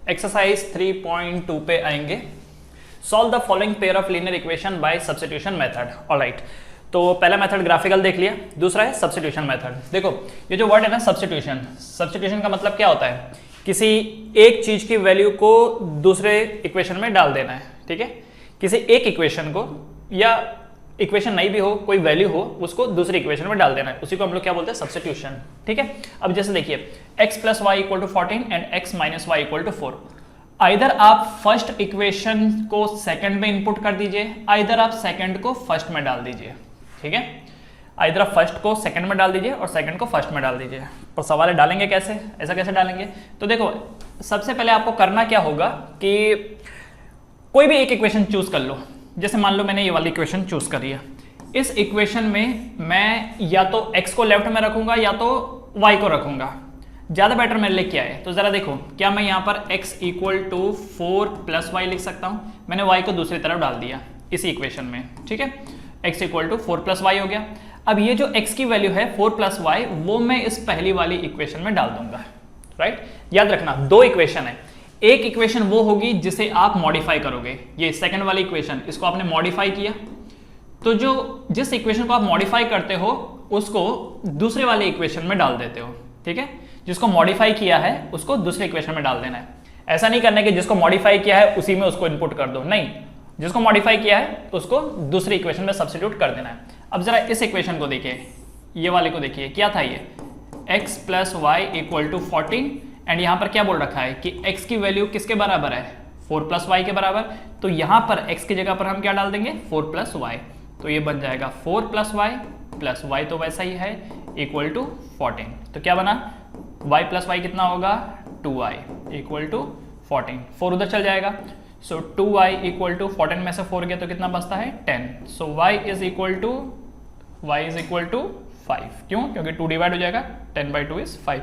Exercise 3.2 पे आएंगे। Solve the following pair of linear equation by substitution method. Alright, तो पहला मेथड ग्राफिकल देख लिया, दूसरा है सब्स्टिट्यूशन मेथड। देखो ये जो वर्ड है ना सब्स्टिट्यूशन, सब्स्टिट्यूशन का मतलब क्या होता है, किसी एक चीज की वैल्यू को दूसरे इक्वेशन में डाल देना है। ठीक है, किसी एक इक्वेशन को, या इक्वेशन नहीं भी हो, कोई वैल्यू हो, उसको दूसरी इक्वेशन में डाल देना है, उसी को हम लोग क्या बोलते हैं, सब्स्टिट्यूशन। ठीक है, अब जैसे देखिए x + y = 14 and x - y = 4। Either आप फर्स्ट इक्वेशन को सेकंड में इंपुट कर दीजिए, आइदर आप सेकंड को फर्स्ट में डाल दीजिए। ठीक है, आइदर आप फर्स्ट को सेकंड में डाल दीजिए और सेकंड को फर्स्ट में डाल दीजिए। पर सवाल है डालेंगे कैसे, ऐसा कैसे डालेंगे? तो देखो सबसे पहले आपको करना क्या होगा कि कोई भी एक इक्वेशन चूज कर लो। जैसे मान लो मैंने ये वाली इक्वेशन चूज करी है, इस इक्वेशन में मैं या तो x को लेफ्ट में रखूंगा या तो y को रखूंगा। ज्यादा बेटर मेरे लिए क्या है, तो जरा देखो क्या मैं यहाँ पर x = 4 + y लिख सकता हूँ। मैंने y को दूसरी तरफ डाल दिया इसी इक्वेशन में। ठीक है, x = 4 + y हो गया। अब ये जो x की वैल्यू है 4 + y, वो मैं इस पहली वाली इक्वेशन में डाल दूंगा। राइट, याद रखना दो इक्वेशन है, एक इक्वेशन वो होगी जिसे आप मॉडिफाई करोगे, ये सेकंड वाली इक्वेशन, इसको आपने मॉडिफाई किया, तो जो जिस इक्वेशन को आप मॉडिफाई करते हो उसको दूसरे वाले इक्वेशन में डाल देते हो। ठीक है, जिसको मॉडिफाई किया है उसको दूसरे इक्वेशन में डाल देना है। ऐसा नहीं करना कि जिसको मॉडिफाई किया है उसी में उसको इनपुट कर दो, नहीं, जिसको मॉडिफाई किया है उसको दूसरी इक्वेशन में सब्स्टिट्यूट कर देना है। अब जरा इस इक्वेशन को देखिए, ये वाले को देखिए, क्या था ये, x + y = 14 एंड यहाँ पर क्या बोल रखा है कि x की वैल्यू किसके बराबर है, 4 + y के बराबर। तो यहाँ पर x की जगह पर हम क्या डाल देंगे, 4 + y, तो ये बन जाएगा 4 + y + y तो वैसा ही है = 14। तो क्या बना, y + y कितना होगा, 2y = 14। 4 उधर चल जाएगा, सो 2y = 14 में से 4 गया तो कितना बचता है, 10। सो y = 5। क्यों, क्योंकि 2 डिवाइड हो जाएगा, 10/2 = 5।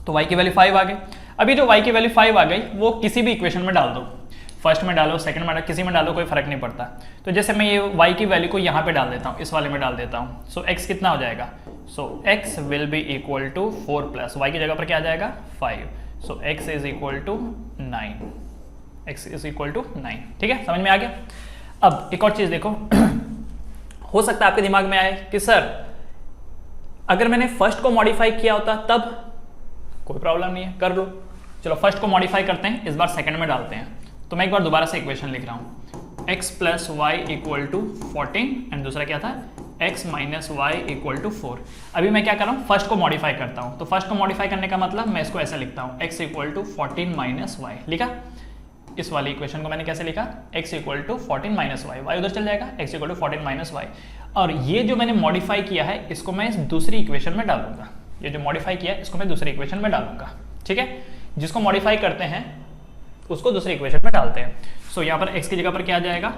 तो y की वैल्यू 5 आ गई। अभी जो y की वैल्यू 5 आ गई वो किसी भी इक्वेशन में डाल दो, फर्स्ट में डालो, सेकंड में डालो, किसी में डालो, कोई फर्क नहीं पड़ता। तो जैसे मैं ये y की वैल्यू को यहाँ पे डाल देता हूँ, इस वाले में डाल देता हूँ। सो x कितना हो जाएगा, सो x will be equal to 4 + y की जगह पर क्या आ जाएगा, 5। सो x = 9, x = 9। ठीक है, समझ में आ गया। अब एक और चीज देखो हो सकता है आपके दिमाग में आए कि सर अगर मैंने फर्स्ट को मॉडिफाई किया होता तब, कोई प्रॉब्लम नहीं है, कर लो। चलो फर्स्ट को मॉडिफाई करते हैं, इस बार सेकंड में डालते हैं। तो मैं एक बार दोबारा से इक्वेशन लिख रहा हूँ, x + y = 14 एंड दूसरा क्या था, x - y = 4। अभी मैं क्या कर रहा हूँ, फर्स्ट को मॉडिफाई करता हूँ। तो फर्स्ट को मॉडिफाई करने का मतलब मैं इसको ऐसा लिखता हूँ, x = 14 - y लिखा। इस वाली इक्वेशन को मैंने कैसे लिखा, x = 14 - y, y उधर चल जाएगा, x = 14 - y। और ये जो मैंने मॉडिफाई किया है इसको मैं इस दूसरी इक्वेशन में डालूंगा, ये जो मॉडिफाई किया है इसको मैं दूसरी इक्वेशन में डालूंगा। ठीक है, जिसको मॉडिफाई करते हैं उसको दूसरी इक्वेशन में डालते हैं। सो यहाँ पर x की जगह पर क्या आ जाएगा,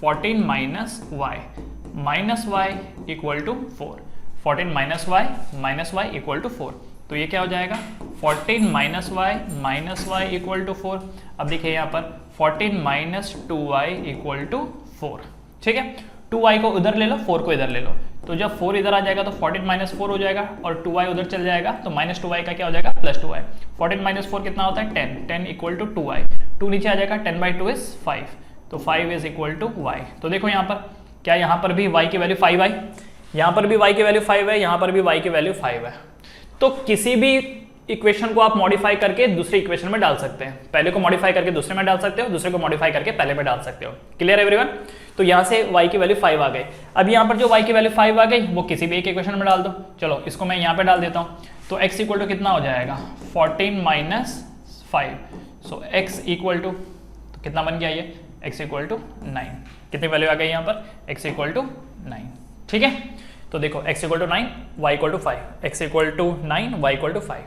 14 - y - y = 4। 14 - y = 4, तो ये क्या हो जाएगा, 14 - y = 4। अब देखिए यहाँ पर 14 - 2y = 4। ठीक है, 2y को उधर ले लो, 4 को इधर ले लो, तो जब 4 इधर आ जाएगा तो 14 - 4 हो जाएगा और 2y उधर चल जाएगा तो -2y का क्या हो जाएगा, +2y। 14 - 4 कितना होता है, 10, 10 = 2y, 2 नीचे आ जाएगा, 10/2 = 5, तो 5 = y। तो देखो यहाँ पर क्या, यहाँ पर भी y की वैल्यू 5 आई, यहाँ पर भी y की वैल्यू 5 है, यहाँ पर भी y की वैल्यू 5 है। तो किसी भी इक्वेशन को आप मॉडिफाई करके दूसरी इक्वेशन में डाल सकते हैं, पहले को मॉडिफाई करके दूसरे में डाल सकते हो, दूसरे को मॉडिफाई करके पहले में डाल सकते हो। Clear everyone? तो यहाँ से y की वैल्यू 5 आ गई। अब यहाँ पर जो y की वैल्यू 5 आ गई वो किसी भी एक इक्वेशन में डाल दो। चलो इसको मैं यहाँ पे डाल देता हूँ, तो x = कितना हो जाएगा, 14 - 5। सो x = तो कितना बन गया ये, x = 9। कितनी वैल्यू आ गई यहाँ पर, x = 9। ठीक है, तो देखो x = 9, y = 5, x = 9, y = 5।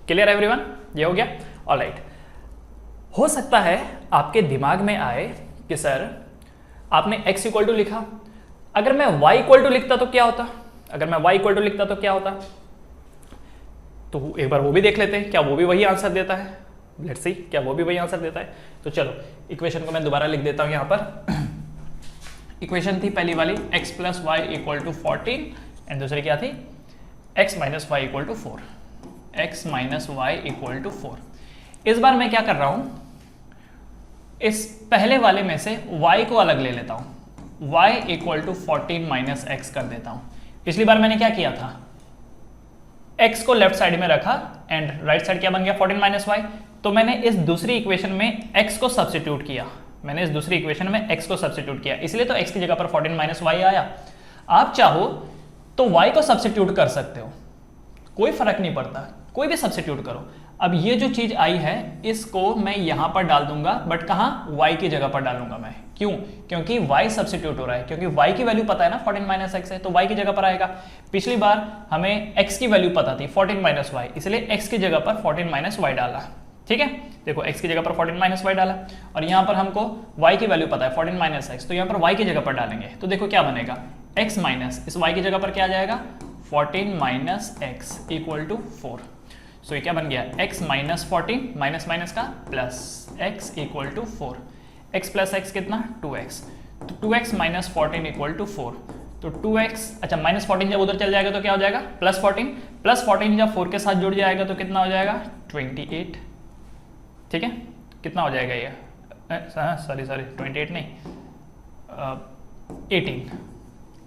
Clear everyone? ये हो गया। ऑलराइट, हो सकता है आपके दिमाग में आए कि सर आपने x = लिखा, अगर मैं y = लिखता तो क्या होता, अगर मैं y = लिखता तो क्या होता। तो एक बार वो भी देख लेते हैं, क्या वो भी वही आंसर देता है। लेट्स सी, क्या वो भी वही आंसर देता है। तो चलो इक्वेशन को मैं दोबारा लिख देता हूं। यहाँ पर इक्वेशन थी पहली वाली, x + y = 14 एंड दूसरी क्या थी, x - y = 4, x - y = 4। इस बार मैं क्या कर रहा हूं, इस पहले वाले में से y को अलग ले लेता हूं, y equal to 14 minus x कर देता हूं। पिछली बार मैंने क्या किया था, x को लेफ्ट साइड में रखा एंड राइट साइड क्या बन गया 14 माइनस वाई। तो मैंने इस दूसरी इक्वेशन में x को सब्स्टिट्यूट किया, मैंने इस दूसरी इक्वेशन में x को सब्स्टिट्यूट किया, इसलिए तो x की जगह पर 14 माइनस वाई आया। आप चाहो तो y को सब्स्टिट्यूट कर सकते हो, कोई फर्क नहीं पड़ता, कोई भी सब्स्टिट्यूट करो। अब ये जो चीज आई है इसको मैं यहां पर डाल दूंगा, बट कहां, y की जगह पर डालूंगा मैं। क्यों? क्योंकि y सब्स्टिट्यूट हो रहा है, क्योंकि y की वैल्यू पता है ना 14 माइनस एक्स है, तो y की जगह पर आएगा। पिछली बार हमें x की वैल्यू पता थी 14 माइनस वाई, इसलिए x की जगह पर 14 माइनस वाई डाला। ठीक है, देखो x की जगह पर 14 माइनस वाई डाला, और यहाँ पर हमको y की वैल्यू पता है 14 माइनस एक्स, तो यहाँ पर y की जगह पर डालेंगे। तो देखो क्या बनेगा, x माइनस इस y की जगह पर क्या आ जाएगा 14 minus x equal to 4। So ये क्या बन गया, x माइनस 14 माइनस माइनस का plus x equal to 4। x plus x कितना 2x, तो 2x माइनस 14 इक्वल टू 4। तो 2x, अच्छा माइनस 14 जब उधर चल जाएगा तो क्या हो जाएगा प्लस 14, प्लस 14 जब 4 के साथ जुड़ जाएगा तो कितना हो जाएगा 28। ठीक है, कितना हो जाएगा ये, सॉरी 28 नहीं 18,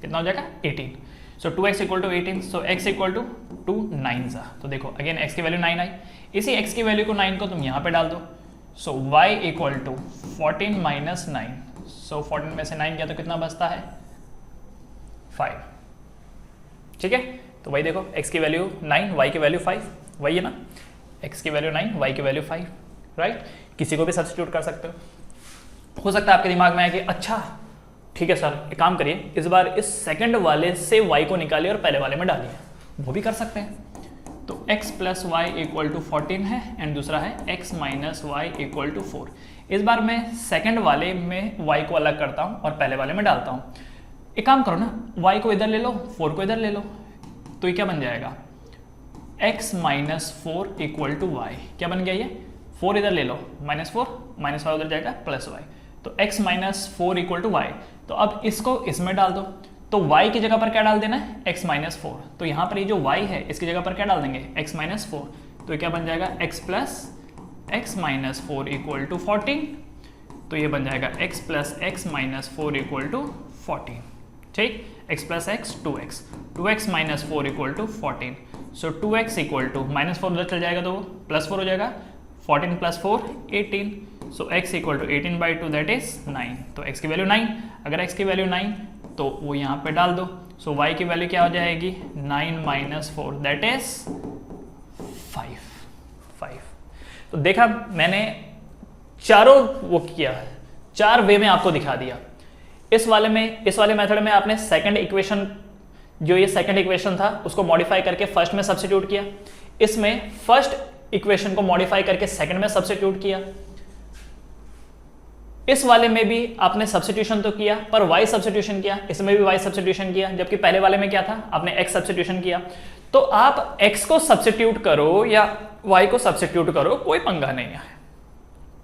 कितना हो जाएगा 18। So 2x equal to 18, so x equal to 2 9 सा। तो देखो अगेन x की वैल्यू 9 आई, इसी x की वैल्यू को 9 को तुम यहाँ पे डाल दो। सो y इक्वल टू 14 माइनस 9, सो 14 में से 9 गया तो कितना बचता है 5। ठीक है, तो वही देखो x की वैल्यू 9, y की वैल्यू 5, वही है ना, x की वैल्यू 9, y की वैल्यू 5, राइट। किसी को भी सब्स्टिट्यूट कर सकते हो सकता है आपके दिमाग में आए कि अच्छा ठीक है सर, एक काम करिए इस बार इस सेकंड वाले से y को निकालिए और पहले वाले में डालिए, वो भी कर सकते हैं। तो x plus y equal to 14 है एंड दूसरा है x minus y equal to 4। इस बार मैं सेकंड वाले में y को अलग करता हूँ और पहले वाले में डालता हूँ। एक काम करो ना, y को इधर ले लो, 4 को इधर ले लो, तो ये क्या बन जाएगा x minus 4 equal to y. क्या बन गया ये, 4 इधर ले लो, माइनस 4 माइनस वाई उधर जाएगा प्लस वाई, तो x minus 4 equal to y. तो अब इसको इसमें डाल दो, तो y की जगह पर क्या डाल देना है x माइनस 4। तो यहाँ पर ये जो y है इसकी जगह पर क्या डाल देंगे x माइनस 4, तो ये क्या बन जाएगा x plus x minus 4 equal to 14। तो ये बन जाएगा x plus x minus 4 equal to 14। ठीक, x plus x 2x, 2x minus 4 equal to 14। So 2x equal to minus 4 उधर चल जाएगा तो प्लस 4 हो जाएगा, 14 plus 4 18। So x equal to 18 by 2 that is 9। तो x की वैल्यू 9, अगर x की वैल्यू 9 तो वो यहाँ पे डाल दो। सो y की वैल्यू क्या हो जाएगी 9 माइनस 4 दैट इज 5। तो देखा मैंने चारों वो किया, 4 वे में आपको दिखा दिया। इस वाले मेथड में आपने सेकंड इक्वेशन, जो ये सेकंड इक्वेशन था उसको मॉडिफाई करके फर्स्ट में सब्स्टिट्यूट किया, इसमें फर्स्ट इक्वेशन को मॉडिफाई करके सेकंड में सब्स्टिट्यूट किया। इस वाले में भी आपने सब्स्टिट्यूशन तो किया पर y सब्स्टिट्यूशन किया, इसमें भी y सब्स्टिट्यूशन किया, जबकि पहले वाले में क्या था आपने x सब्स्टिट्यूशन किया। तो आप x को सब्स्टिट्यूट करो या y को सब्स्टिट्यूट करो, कोई पंगा नहीं है।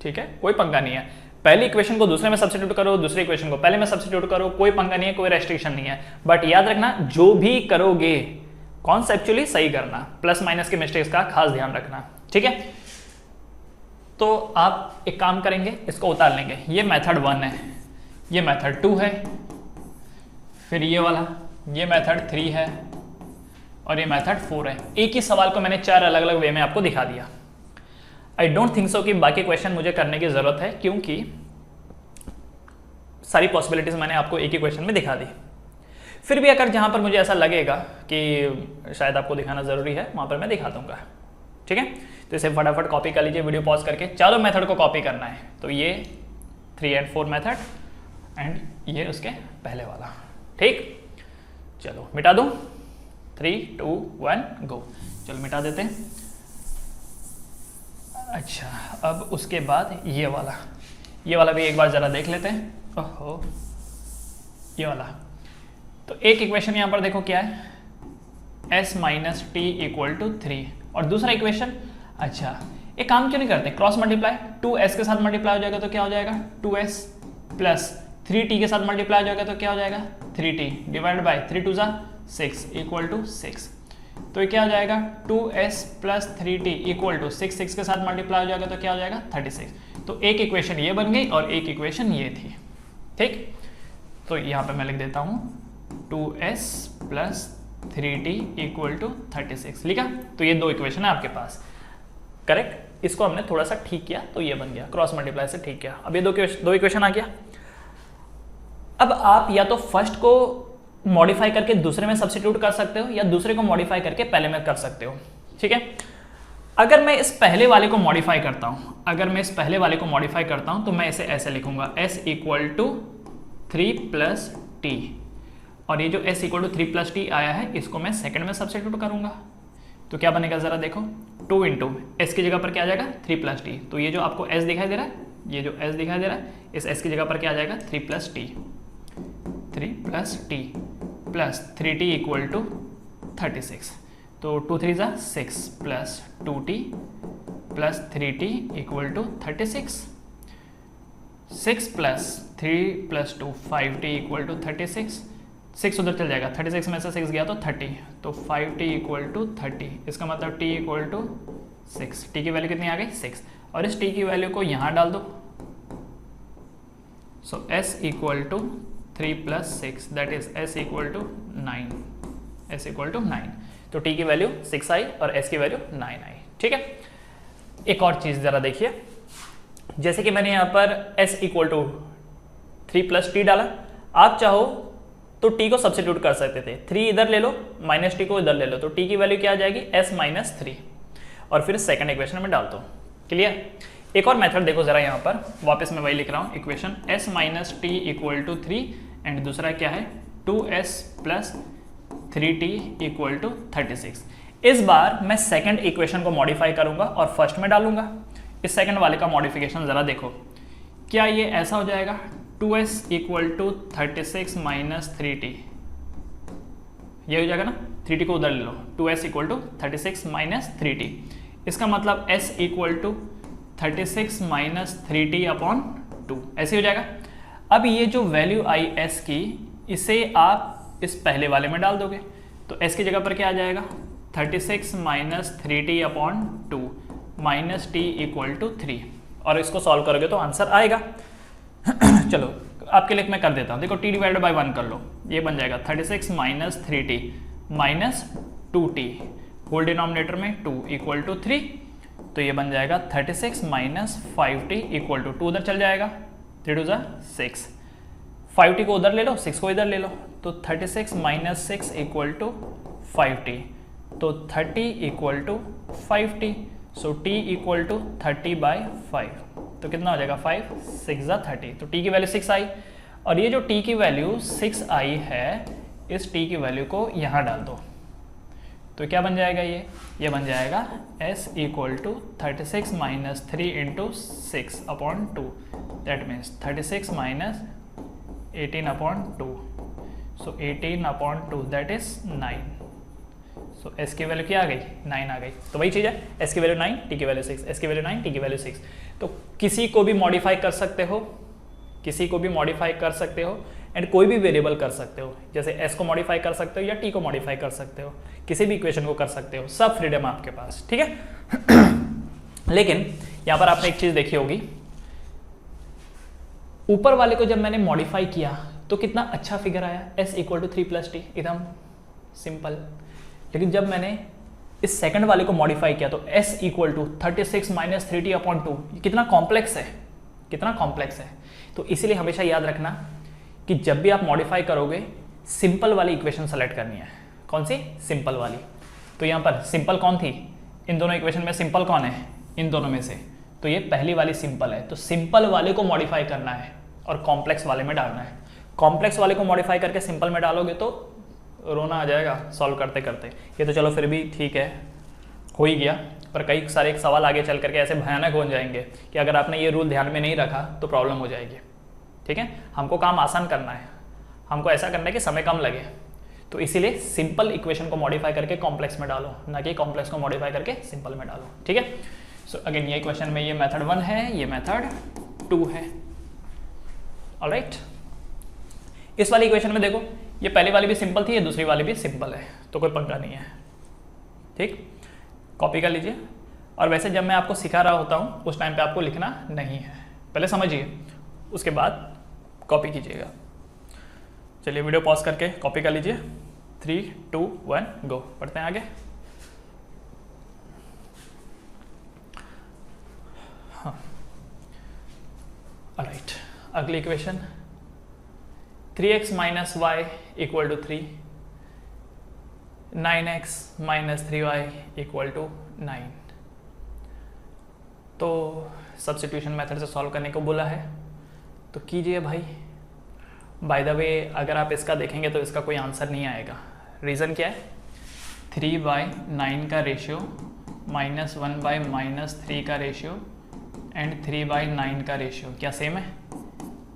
ठीक है, कोई पंगा नहीं है। पहली इक्वेशन को दूसरे में सब्स्टिट्यूट करो, दूसरी इक्वेशन को पहले में सब्स्टिट्यूट करो, कोई पंगा नहीं है, कोई रेस्ट्रिक्शन नहीं है। बट याद रखना जो भी करोगे कॉन्सेप्चुअली सही करना, प्लस माइनस के मिस्टेक्स का खास ध्यान रखना। ठीक है, तो आप एक काम करेंगे, इसको उतार लेंगे। ये मेथड 1 है, ये मेथड 2 है, फिर ये वाला, ये मेथड 3 है और ये मेथड 4 है। एक ही सवाल को मैंने 4 अलग अलग वे में आपको दिखा दिया। आई डोंट थिंक सो कि बाकी क्वेश्चन मुझे करने की जरूरत है, क्योंकि सारी पॉसिबिलिटीज मैंने आपको एक ही क्वेश्चन में दिखा दी। फिर भी अगर जहां पर मुझे ऐसा लगेगा कि शायद आपको दिखाना जरूरी है, वहां पर मैं दिखा दूंगा। ठीक है, तो इसे फटाफट कॉपी कर लीजिए, वीडियो पॉज करके। चारों मेथड को कॉपी करना है, तो ये 3 और 4 मेथड एंड ये उसके पहले वाला। ठीक, चलो मिटा दूं, 3 2 1 गो। चलो मिटा देते हैं। अच्छा, अब उसके बाद ये वाला भी एक बार जरा देख लेते हैं। ओहो, ये वाला, तो एक इक्वेशन यहां पर देखो क्या है, s minus t equal to 3, और दूसरा इक्वेशन, अच्छा एक काम क्यों नहीं करते, क्रॉस मल्टीप्लाई, 2s के साथ मल्टीप्लाई हो जाएगा तो क्या हो जाएगा 2s प्लस 3t के साथ मल्टीप्लाई हो जाएगा तो क्या हो जाएगा 3t divided by 3 2 6 equal to 6। तो ये क्या हो जाएगा 2s plus 3t equal to 6 6 के साथ मल्टीप्लाई हो जाएगा तो क्या हो जाएगा 36। तो एक इक्वेशन ये बन गई और एक इक्वेशन ये थी। ठीक, तो यहाँ पे मैं लिख देता हूँ 2s plus 3t equal to 36 लिखा। तो ये दो इक्वेशन है आपके पास, करेक्ट। इसको हमने थोड़ा सा ठीक किया तो ये बन गया, क्रॉस मल्टीप्लाई से ठीक किया। अब ये दो इक्वेशन आ गया। अब आप या तो फर्स्ट को मॉडिफाई करके दूसरे में सब्स्टिट्यूट कर सकते हो या दूसरे को मॉडिफाई करके पहले में कर सकते हो। ठीक है, अगर मैं इस पहले वाले को मॉडिफाई करता हूं, तो मैं इसे ऐसे लिखूंगा s equal to 3 plus t, और ये जो s equal to 3 plus t आया है इसको मैं सेकंड में सब्स्टिट्यूट करूंगा तो क्या बनेगा जरा देखो, 2 इंटू एस की जगह पर क्या आ जाएगा 3 प्लस टी। तो ये जो आपको s दिखाई दे रहा है, ये जो s दिखाई दे रहा है, इस s की जगह पर क्या आ जाएगा 3 plus t plus 3t equal to 36। तो 2 3 ज़ा 6 plus 2t plus 3t equal to 36। 6 plus 3 plus 2 5t equal to 36। 6 उधर चल जाएगा, 36 में से 6 गया तो 30, तो 5t इक्वल टू 30। इसका मतलब t इक्वल टू 6। t की वैल्यू कितनी आ गई 6, और इस t की वैल्यू को यहाँ डाल दो। So s equal to 3 plus 6 that is s equal to 9। s equal to 9, तो t की वैल्यू 6 आई और s की वैल्यू 9 आई। ठीक है, एक और चीज जरा देखिए, जैसे कि मैंने यहाँ पर s equal to 3 plus t डाला, आप चाहो तो t को सब्स्टिट्यूट कर सकते थे। 3 इधर ले लो, माइनस टी को इधर ले लो, तो t की वैल्यू क्या आ जाएगी s माइनस 3, और फिर सेकंड इक्वेशन में डाल दो। क्लियर। एक और मेथड देखो जरा, यहाँ पर वापस मैं वही लिख रहा हूँ equation s minus t equal to 3 and दूसरा क्या है 2s plus 3t equal to 36। इस बार मैं सेकंड इक्वेशन को मॉडिफाई करूंगा और फर्स्ट में डालूंगा। इस सेकंड वाले का मॉडिफिकेशन जरा देखो, क्या ये ऐसा हो जाएगा 2s equal to 36 minus 3t, ये हो जाएगा ना, 3t को उधर ले लो, 2s equal to 36 minus 3t। इसका मतलब s equal to 36 minus 3t upon 2, ऐसे हो जाएगा। अब ये जो वैल्यू आई s की, इसे आप इस पहले वाले में डाल दोगे, तो s की जगह पर क्या आ जाएगा 36 minus 3t upon 2 minus t equal to 3, और इसको सॉल्व करोगे तो आंसर आएगा। चलो आपके लिए मैं कर देता हूँ, देखो t डिवाइडेड बाई 1 कर लो, ये बन जाएगा 36 minus 3t minus 2t, whole denominator में 2 इक्वल टू 3, तो ये बन जाएगा 36 माइनस 5t इक्वल टू 2 उधर चल जाएगा, 3 2 6, 5t को उधर ले लो, 6 को इधर ले लो, तो 36 माइनस 6 इक्वल टू 5t, तो 30 equal to 5t, so t equal to 30 by 5, तो कितना हो जाएगा 5 6 30, तो t की वैल्यू 6 आई, और ये जो t की वैल्यू 6 आई है, इस t की वैल्यू को यहाँ डाल दो, तो क्या बन जाएगा ये बन जाएगा s equal to 36 minus 3 into 6 upon 2, that means 36 minus 18 upon 2, so 18 upon 2 that is 9, so s की वैल्यू क्या आ गई 9 आ गई। तो वही चीज़ है, s की वैल्यू 9 t की वैल्यू 6, s की वैल्यू 9 t की वैल्यू 6। तो किसी को भी मॉडिफाई कर सकते हो, किसी को भी मॉडिफाई कर सकते हो, एंड कोई भी वेरिएबल कर सकते हो, जैसे s को मॉडिफाई कर सकते हो या t को मॉडिफाई कर सकते हो, किसी भी इक्वेशन को कर सकते हो, सब फ्रीडम है आपके पास। ठीक है। लेकिन यहाँ पर आपने एक चीज़ देखी होगी, ऊपर वाले को जब मैंने मॉडिफाई किया तो कितना अच्छा फिगर आया, s equal to 3 plus t, एकदम सिंपल। लेकिन जब मैंने इस सेकंड वाले को मॉडिफाई किया तो s equal to 36 minus 3t upon 2, कितना कॉम्प्लेक्स है, कितना कॉम्प्लेक्स है। तो इसीलिए हमेशा याद रखना कि जब भी आप मॉडिफाई करोगे सिंपल वाली इक्वेशन सेलेक्ट करनी है। कौन सी? सिंपल वाली। तो यहाँ पर सिंपल कौन थी, इन दोनों इक्वेशन में सिंपल कौन है, इन दोनों में से, तो ये पहली वाली सिंपल है, तो सिंपल वाले को मॉडिफाई करना है और कॉम्प्लेक्स वाले में डालना है। कॉम्प्लेक्स वाले को मॉडिफाई करके सिंपल में डालोगे तो रोना आ जाएगा सॉल्व करते करते। ये तो चलो फिर भी ठीक है, हो ही गया, पर कई सारे सवाल आगे चल करके ऐसे भयानक हो जाएंगे कि अगर आपने ये रूल ध्यान में नहीं रखा तो प्रॉब्लम हो जाएगी। ठीक है, हमको काम आसान करना है, हमको ऐसा करना है कि समय कम लगे, तो इसीलिए सिंपल इक्वेशन को मॉडिफाई करके कॉम्प्लेक्स में डालो, ना कि कॉम्प्लेक्स को मॉडिफाई करके सिंपल में डालो। ठीक है, सो अगेन ये क्वेश्चन में ये मेथड 1 है, ये मेथड 2 है। ऑलराइट, इस वाली इक्वेशन में देखो, ये पहली वाली भी सिंपल थी, ये दूसरी वाली भी सिंपल है, तो कोई पंगा नहीं है। ठीक, कॉपी कर लीजिए। और वैसे जब मैं आपको सिखा रहा होता हूँ उस टाइम पे आपको लिखना नहीं है, पहले समझिए उसके बाद कॉपी कीजिएगा। चलिए वीडियो पॉज करके कॉपी कर लीजिए। 3, 2, 1 गो। पढ़ते हैं आगे। हाँ, ऑलराइट, अगली equation 3x minus y equal to 3, 9x minus 3y equal to 9। तो सब्स्टिट्यूशन मेथड से सॉल्व करने को बोला है तो कीजिए भाई। बाय द वे अगर आप इसका देखेंगे तो इसका कोई आंसर नहीं आएगा। रीज़न क्या है, 3/9 का रेशियो -1/-3 का रेशियो एंड 3/9 का रेशियो क्या सेम है?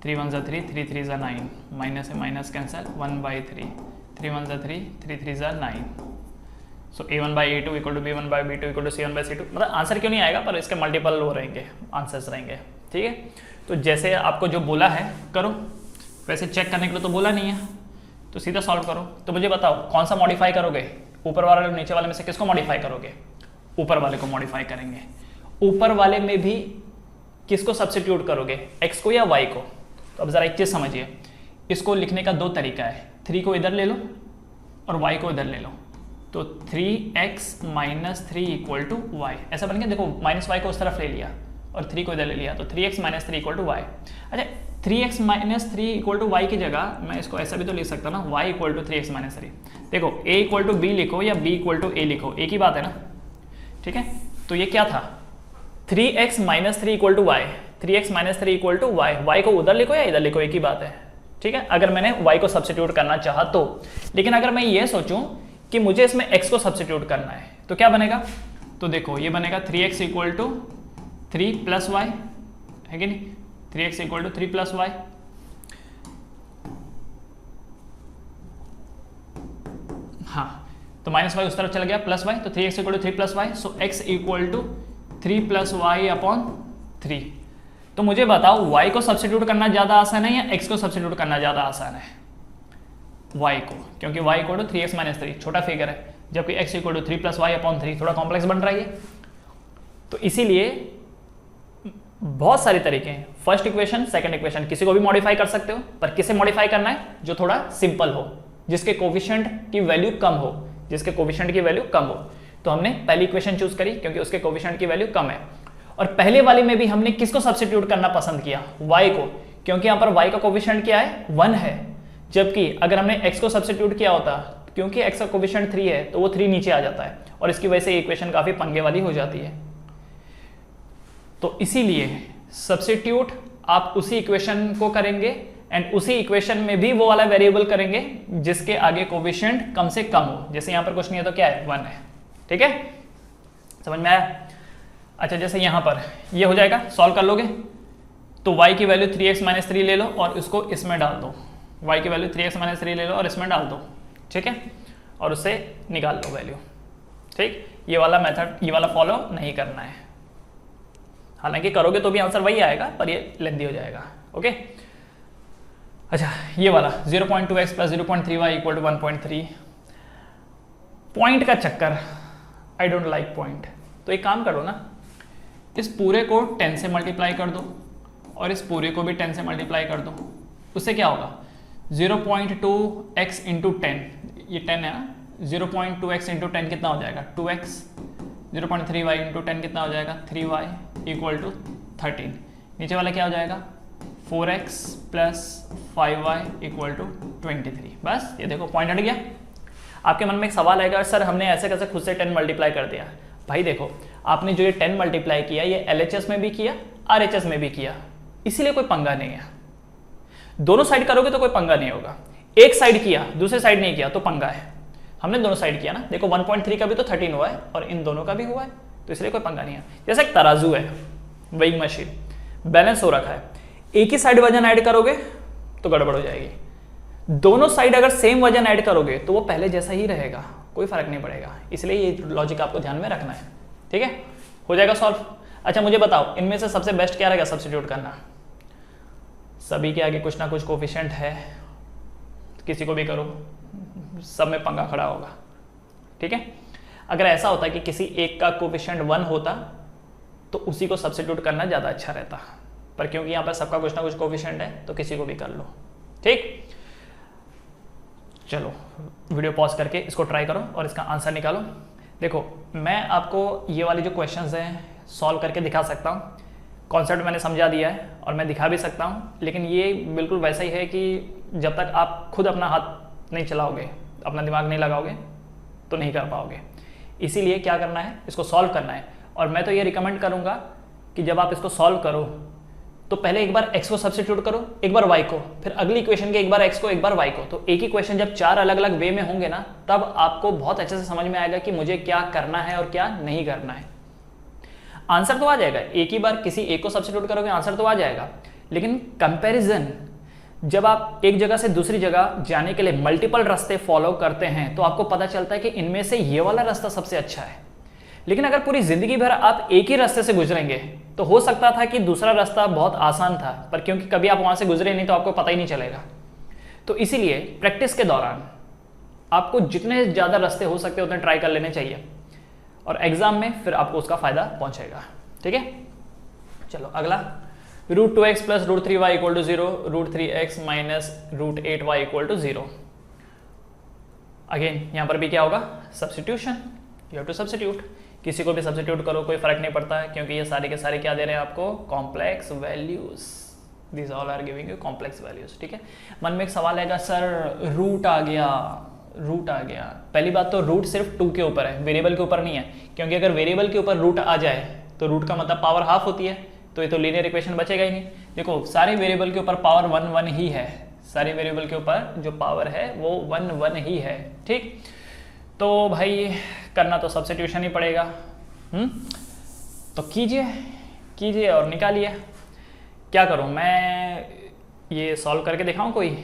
3 1 3, 3 3 9, माइनस से minus cancel, 1/3, 3 1 3, 3 3 9। So a1/a2 equal to b1/b2 equal to c1/c2। मतलब आंसर क्यों नहीं आएगा, पर इसके मल्टीपल वो रहेंगे, आंसर्स रहेंगे। ठीक है, तो जैसे आपको जो बोला है करो, वैसे चेक करने के लिए तो बोला नहीं है, तो सीधा सॉल्व करो। तो मुझे बताओ कौन सा मॉडिफाई करोगे, ऊपर वाले और नीचे वाले में से किसको मॉडिफाई करोगे? ऊपर वाले को मॉडिफाई करेंगे। ऊपर वाले में भी किसको सब्स्टिट्यूट करोगे, x को या y को? तो अब जरा एक चीज समझिए, इसको लिखने का दो तरीका है, 3 को इधर ले लो और y को इधर ले लो। तो 3x minus 3 equal to Y, ऐसा बन गया। देखो माइनस वाई को उस तरफ ले लिया और 3 को इधर ले लिया, तो 3x minus 3 equal to Y. अच्छा, 3x minus 3 equal to Y की जगह मैं इसको ऐसा भी तो लिख सकता ना, y equal to 3x minus 3। देखो a इक्वल टू बी लिखो या b इक्वल टू a लिखो, एक ही बात है ना। ठीक है, तो ये क्या था, 3x minus 3 equal to y, 3x minus 3 equal to y. Y को उधर लिखो या इधर लिखो, एक ही बात है। ठीक है, अगर मैंने y को सब्स्टिट्यूट करना चाहा तो। लेकिन अगर मैं ये सोचूं कि मुझे इसमें x को सब्स्टिट्यूट करना है तो क्या बनेगा? तो देखो ये बनेगा 3x equal to 3 plus Y, है कि नहीं? 3x equal to 3 plus Y. हाँ, तो माइनस वाई उस तरफ चला गया, प्लस वाई, तो 3x equal to 3 plus y. So x equal to 3 plus y upon 3। तो मुझे बताओ y को सब्स्टिट्यूट करना ज्यादा आसान है या x को सब्स्टिट्यूट करना ज्यादा आसान है? y को, क्योंकि y equal to 3x minus 3 छोटा फिगर है, जबकि x equal to 3 plus y upon 3 थोड़ा कॉम्प्लेक्स बन रहा है। तो इसीलिए बहुत सारे तरीके हैं, फर्स्ट इक्वेशन सेकंड इक्वेशन किसी को भी मॉडिफाई कर सकते हो, पर किसे मॉडिफाई करना है? जो थोड़ा सिंपल हो, जिसके कोफिशिएंट की वैल्यू कम हो, जिसके कोफिशिएंट की वैल्यू कम हो। तो हमने पहली इक्वेशन चूज करी क्योंकि उसके कोफिशिएंट की वैल्यू कम है। और पहले वाले में भी हमने किसको सब्स्टिट्यूट करना पसंद किया? y को, क्योंकि यहाँ पर y का कोफिशिएंट क्या है? 1 है। जबकि अगर हमने x को सब्स्टिट्यूट किया होता, क्योंकि x का कोफिशिएंट 3 है तो वो 3 नीचे आ जाता है और इसकी वजह से इक्वेशन काफी पंगे वाली हो जाती है। तो इसीलिए सब्स्टिट्यूट आप उसी इक्वेशन को करेंगे एंड उसी इक्वेशन में भी वो वाला वेरिएबल करेंगे जिसके आगे कोफिशिएंट कम से कम हो। जैसे यहाँ पर कुछ नहीं है तो क्या है? 1 है। ठीक है, समझ में आया? अच्छा, जैसे यहाँ पर ये हो जाएगा, सॉल्व कर लोगे तो y की वैल्यू 3x माइनस 3 ले लो और इसको इसमें डाल दो। y की वैल्यू 3x माइनस 3 ले लो और इसमें डाल दो। ठीक है, और उससे निकाल लो वैल्यू। ठीक, ये वाला मेथड, ये वाला फॉलो नहीं करना है। हालांकि करोगे तो भी आंसर वही आएगा, पर ये लेंथी हो जाएगा। ओके, अच्छा, ये वाला 0.2x plus 0.3y equal to 1.3। Point का चक्कर, आई डोंट लाइक पॉइंट। तो एक काम करो ना, इस पूरे को 10 से मल्टीप्लाई कर दो और इस पूरे को भी 10 से मल्टीप्लाई कर दो। उससे क्या होगा? 0.2x इंटू 10, ये 10 है ना, 0.2x इंटू 10 कितना हो जाएगा? 2x। 0.3y इंटू 10 कितना हो जाएगा? 3y equal to 13। नीचे वाला क्या हो जाएगा? 4x plus 5y equal to 23। बस ये देखो पॉइंट हट गया। आपके मन में एक सवाल आएगा, सर हमने ऐसे कैसे खुद से 10 मल्टीप्लाई कर दिया? भाई देखो, आपने जो ये 10 मल्टीप्लाई किया ये LHS में भी किया, RHS में भी किया, इसीलिए कोई पंगा नहीं है। दोनों साइड करोगे तो कोई पंगा नहीं होगा। एक साइड किया दूसरे साइड नहीं किया तो पंगा है। हमने दोनों साइड किया ना, देखो 1.3 का भी तो 13 हुआ है और इन दोनों का भी हुआ है, तो इसलिए कोई पंगा नहीं है। जैसे एक तराजू है, वेइंग मशीन, बैलेंस हो रखा है, एक ही साइड वजन ऐड करोगे तो गड़बड़ हो जाएगी। दोनों साइड अगर सेम वजन ऐड करोगे तो वो पहले जैसा ही रहेगा, कोई फर्क नहीं पड़ेगा। इसलिए ये लॉजिक आपको ध्यान में रखना है। ठीक है, हो जाएगा सॉल्व। अच्छा मुझे बताओ, इनमें से सबसे बेस्ट क्या रहेगा सब्स्टिट्यूट करना? सभी के आगे कुछ ना कुछ कोफिशिएंट है, किसी को भी करो, सब में पंगा खड़ा होगा। ठीक है, अगर ऐसा होता कि किसी एक का कोफिशिएंट 1 होता तो उसी को सब्स्टिट्यूट करना ज़्यादा अच्छा रहता, पर क्योंकि यहाँ पर सबका कुछ ना कुछ कोफिशिएंट है तो किसी को भी कर लो। ठीक, चलो वीडियो पॉज करके इसको ट्राई करो और इसका आंसर निकालो। देखो मैं आपको ये वाली जो क्वेश्चंस हैं सॉल्व करके दिखा सकता हूँ, कॉन्सेप्ट मैंने समझा दिया है और मैं दिखा भी सकता हूँ, लेकिन ये बिल्कुल वैसा ही है कि जब तक आप खुद अपना हाथ नहीं चलाओगे, अपना दिमाग नहीं लगाओगे तो नहीं कर पाओगे। इसीलिए क्या करना है, इसको सॉल्व करना है। और मैं तो ये रिकमेंड करूँगा कि जब आप इसको सॉल्व करो तो पहले एक बार x को सब्स्टिट्यूट करो, एक बार y को, फिर अगली इक्वेशन के एक बार x को, एक बार y को। तो एक ही क्वेश्चन जब 4 अलग अलग वे में होंगे ना, तब आपको बहुत अच्छे से समझ में आएगा कि मुझे क्या करना है और क्या नहीं करना है। आंसर तो आ जाएगा, एक ही बार किसी एक को सब्स्टिट्यूट करोगे आंसर तो आ जाएगा, लेकिन कंपैरिजन जब आप एक जगह से दूसरी जगह जाने के लिए मल्टीपल रास्ते फॉलो करते हैं तो आपको पता चलता है कि इनमें से ये वाला रास्ता सबसे अच्छा है। लेकिन अगर पूरी जिंदगी भर आप एक ही रास्ते से गुजरेंगे तो हो सकता था कि दूसरा रास्ता बहुत आसान था, पर क्योंकि कभी आप वहां से गुजरे नहीं तो आपको पता ही नहीं चलेगा। तो इसीलिए प्रैक्टिस के दौरान आपको जितने ज्यादा रास्ते हो सकते उतने ट्राई कर लेने चाहिए और एग्जाम में फिर आपको उसका फायदा पहुंचेगा। ठीक है, चलो अगला, √2x + √3y = 0, √3x - √8y = 0। Again यहां पर भी क्या होगा, substitution, you have to substitute. किसी को भी सब्स्टिट्यूट करो, कोई फर्क नहीं पड़ता है, क्योंकि ये सारे के सारे क्या दे रहे हैं आपको, complex values. This all are giving you complex values. ठीक है, मन में एक सवाल आएगा, सर रूट आ गया, रूट आ गया। पहली बात तो रूट सिर्फ 2 के ऊपर है, वेरिएबल के ऊपर नहीं है, क्योंकि अगर वेरिएबल के ऊपर रूट आ जाए तो रूट का मतलब पावर हाफ होती है, तो ये तो लीनियर इक्वेशन बचेगा ही नहीं। देखो सारे वेरिएबल के ऊपर पावर 1 1 ही है, सारे वेरिएबल के ऊपर जो पावर है वो 1 1 ही है। ठीक, तो भाई करना तो सब्स्टिट्यूशन ही पड़ेगा। तो कीजिए और निकालिए। क्या करूं मैं, ये सॉल्व करके दिखाऊं कोई,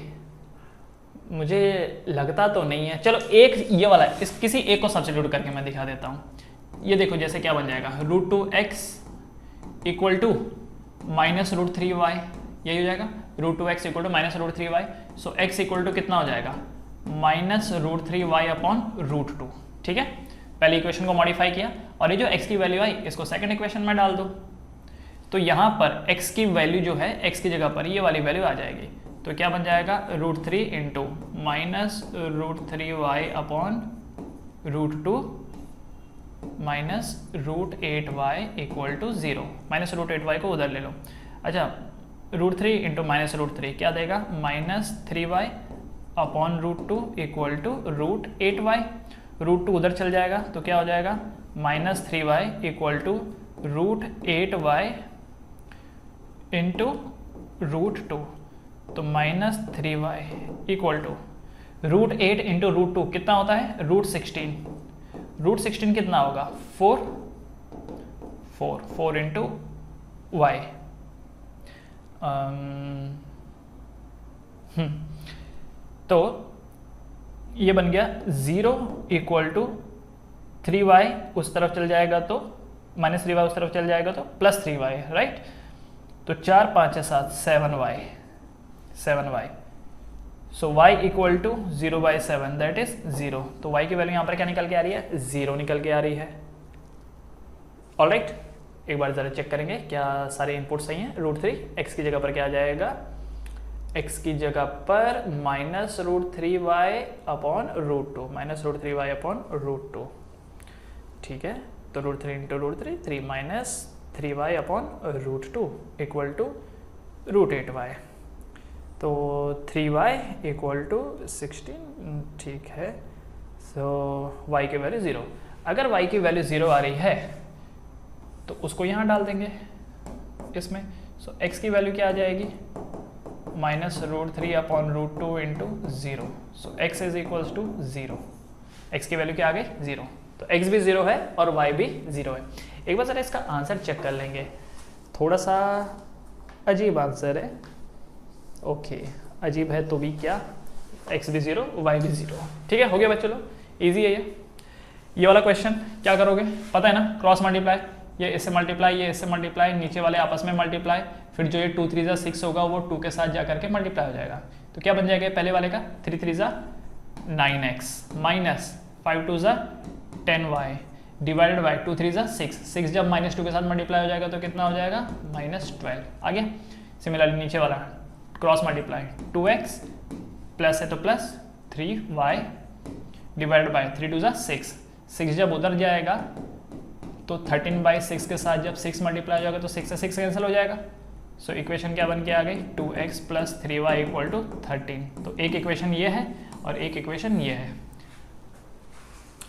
मुझे लगता तो नहीं है। चलो एक ये वाला इस किसी एक को सब्स्टिट्यूट करके मैं दिखा देता हूं। ये देखो जैसे क्या बन जाएगा, √2x = -√3y, यही हो जाएगा, √2x = -√3y। सो x इक्वल कितना हो जाएगा, -√3y/√2। ठीक है, पहली इक्वेशन को मॉडिफाई किया और ये जो x की वैल्यू आई इसको सेकंड इक्वेशन में डाल दो, तो यहाँ पर x की वैल्यू जो है, x की जगह पर ये वाली वैल्यू आ जाएगी। तो क्या बन जाएगा, √3 × -√3y/√2 -√8y = 0। -√8y को उधर ले लो। अच्छा, √3 × -√3 क्या देगा, -3y/√2 = √8y। √2 उधर चल जाएगा तो क्या हो जाएगा, -3y = √8y × √2। तो -3y = √8 × √2 कितना होता है, √16। √16 कितना होगा, 4 × y। तो ये बन गया 0 = 3y उस तरफ चल जाएगा तो -3y उस तरफ चल जाएगा तो +3y, राइट। तो 4 5 7 7y। So y = 0/7 that is 0। तो y की वैल्यू यहाँ पर क्या निकल के आ रही है, 0 निकल के आ रही है। ऑलराइट, एक बार जरा चेक करेंगे क्या सारे इनपुट सही हैं। √3 x की जगह पर क्या आ जाएगा, x की जगह पर -√3y/√2, -√3y/√2। ठीक है, तो √3 × √3 3 -3y/√2 = √8y। तो 3y = 16। ठीक है, सो y की वैल्यू 0। अगर y की वैल्यू 0 आ रही है तो उसको यहाँ डाल देंगे इसमें। सो x की वैल्यू क्या आ जाएगी, -√3/√2 × 0। सो x = 0। x की वैल्यू क्या आ गई, 0। तो x भी 0 है और y भी 0 है। एक बार जरा इसका आंसर चेक कर लेंगे, थोड़ा सा अजीब आंसर है। ओके, अजीब है तो भी क्या, x भी 0 y भी 0। ठीक है, हो गया बच्चों, लो ईजी है ये वाला क्वेश्चन। क्या करोगे पता है ना, क्रॉस मल्टीप्लाई, ये इससे मल्टीप्लाई, ये इससे मल्टीप्लाई, नीचे वाले आपस में मल्टीप्लाई, फिर जो ये 2 3 × 6 होगा वो 2 के साथ जा करके मल्टीप्लाई हो जाएगा। तो क्या बन जाएगा पहले वाले का, 3 3 × 9x -5 2 × 10y डिवाइडेड बाई 2 3 ज़ा 6, 6 जब -2 के साथ मल्टीप्लाई हो जाएगा तो कितना हो जाएगा -12। आगे सिमिलरली नीचे वाला क्रॉस मल्टीप्लाई 2x प्लस है तो प्लस 3y डिवाइडेड बाई 3 2 ज़ा 6, 6 जब उधर जाएगा तो 13/6 के साथ जब 6 मल्टीप्लाई हो जाएगा तो 6 से 6 कैंसिल हो जाएगा। सो इक्वेशन क्या बन के आ गई 2x plus 3y equal to 13। तो एक इक्वेशन ये है और एक इक्वेशन ये है।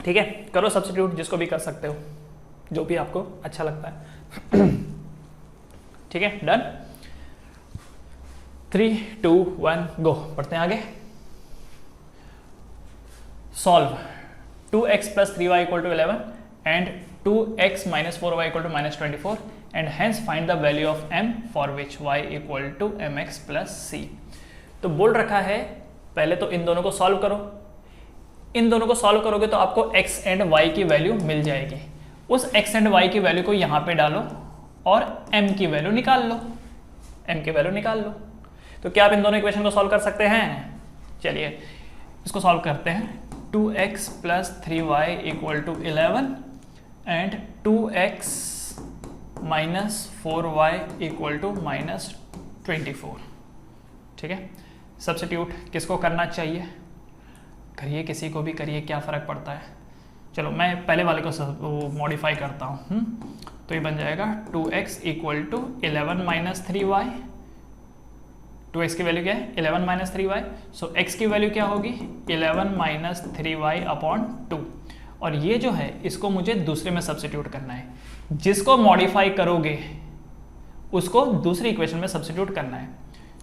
ठीक है, करो सब्स्टिट्यूट जिसको भी कर सकते हो, जो भी आपको अच्छा लगता है। ठीक है, डन। 3 2 1 गो, पढ़ते हैं आगे। Solve 2x plus 3y equal to 11 and 2x minus 4y equal to -24 and hence find the value of m for which y equal to mx plus c। तो बोल रखा है पहले तो इन दोनों को सॉल्व करो। इन दोनों को सॉल्व करोगे तो आपको x एंड y की वैल्यू मिल जाएगी। उस x एंड y की वैल्यू को यहाँ पे डालो और m की वैल्यू निकाल लो। m की वैल्यू निकाल लो। तो क्या आप इन दोनों इक्वेशन को सॉल्व कर सकते हैं? चलिए इसको सॉल्व करते हैं। 2x plus 3y equal to 11 and 2x minus 4y equal to -24। ठीक है, सब्स्टिट्यूट किसको करना चाहिए? करिए, किसी को भी करिए, क्या फ़र्क पड़ता है। चलो मैं पहले वाले को मॉडिफाई करता हूँ। तो ये बन जाएगा 2x equal to 11 minus 3y। 2x की वैल्यू क्या है 11 माइनस 3y। सो x की वैल्यू क्या होगी 11 माइनस 3y अपॉन 2। और ये जो है इसको मुझे दूसरे में सब्स्टिट्यूट करना है। जिसको मॉडिफाई करोगे उसको दूसरी इक्वेशन में सब्स्टिट्यूट करना है।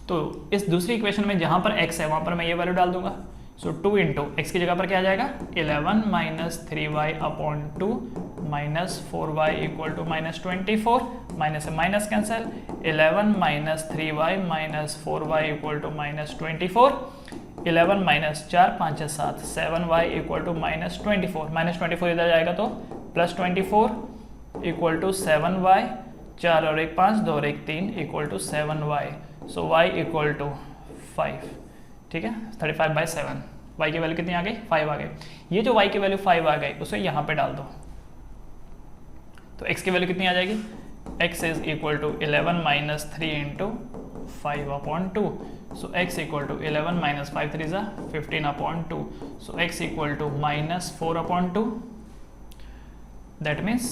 तो इस दूसरी इक्वेशन में जहाँ पर x है वहाँ पर मैं ये वैल्यू डाल दूंगा। सो 2 इंटू एक्स की जगह पर क्या आ जाएगा 11 minus 3y upon 2 minus 4y equal to -24। Minus से minus cancel, 11 minus 3y minus 4y equal to -24। 11 minus 4 5 7 7y equal to -24। -24 इधर जाएगा तो +24 इक्वल टू 7y। 4 और 1 5, 2 और 1 3 equal to 7y। So y equal to 5। ठीक है, 35/7। y की value कितनी आ गई 5 आ गई। ये जो y की वैल्यू 5 आ गई उसे यहाँ पे डाल दो। तो x की वैल्यू कितनी आ जाएगी x is equal to 11 minus 3 into 5 upon 2। So x equal to 11 minus 5 3 ज़ा 15 upon 2। So x equal to -4 upon 2। That means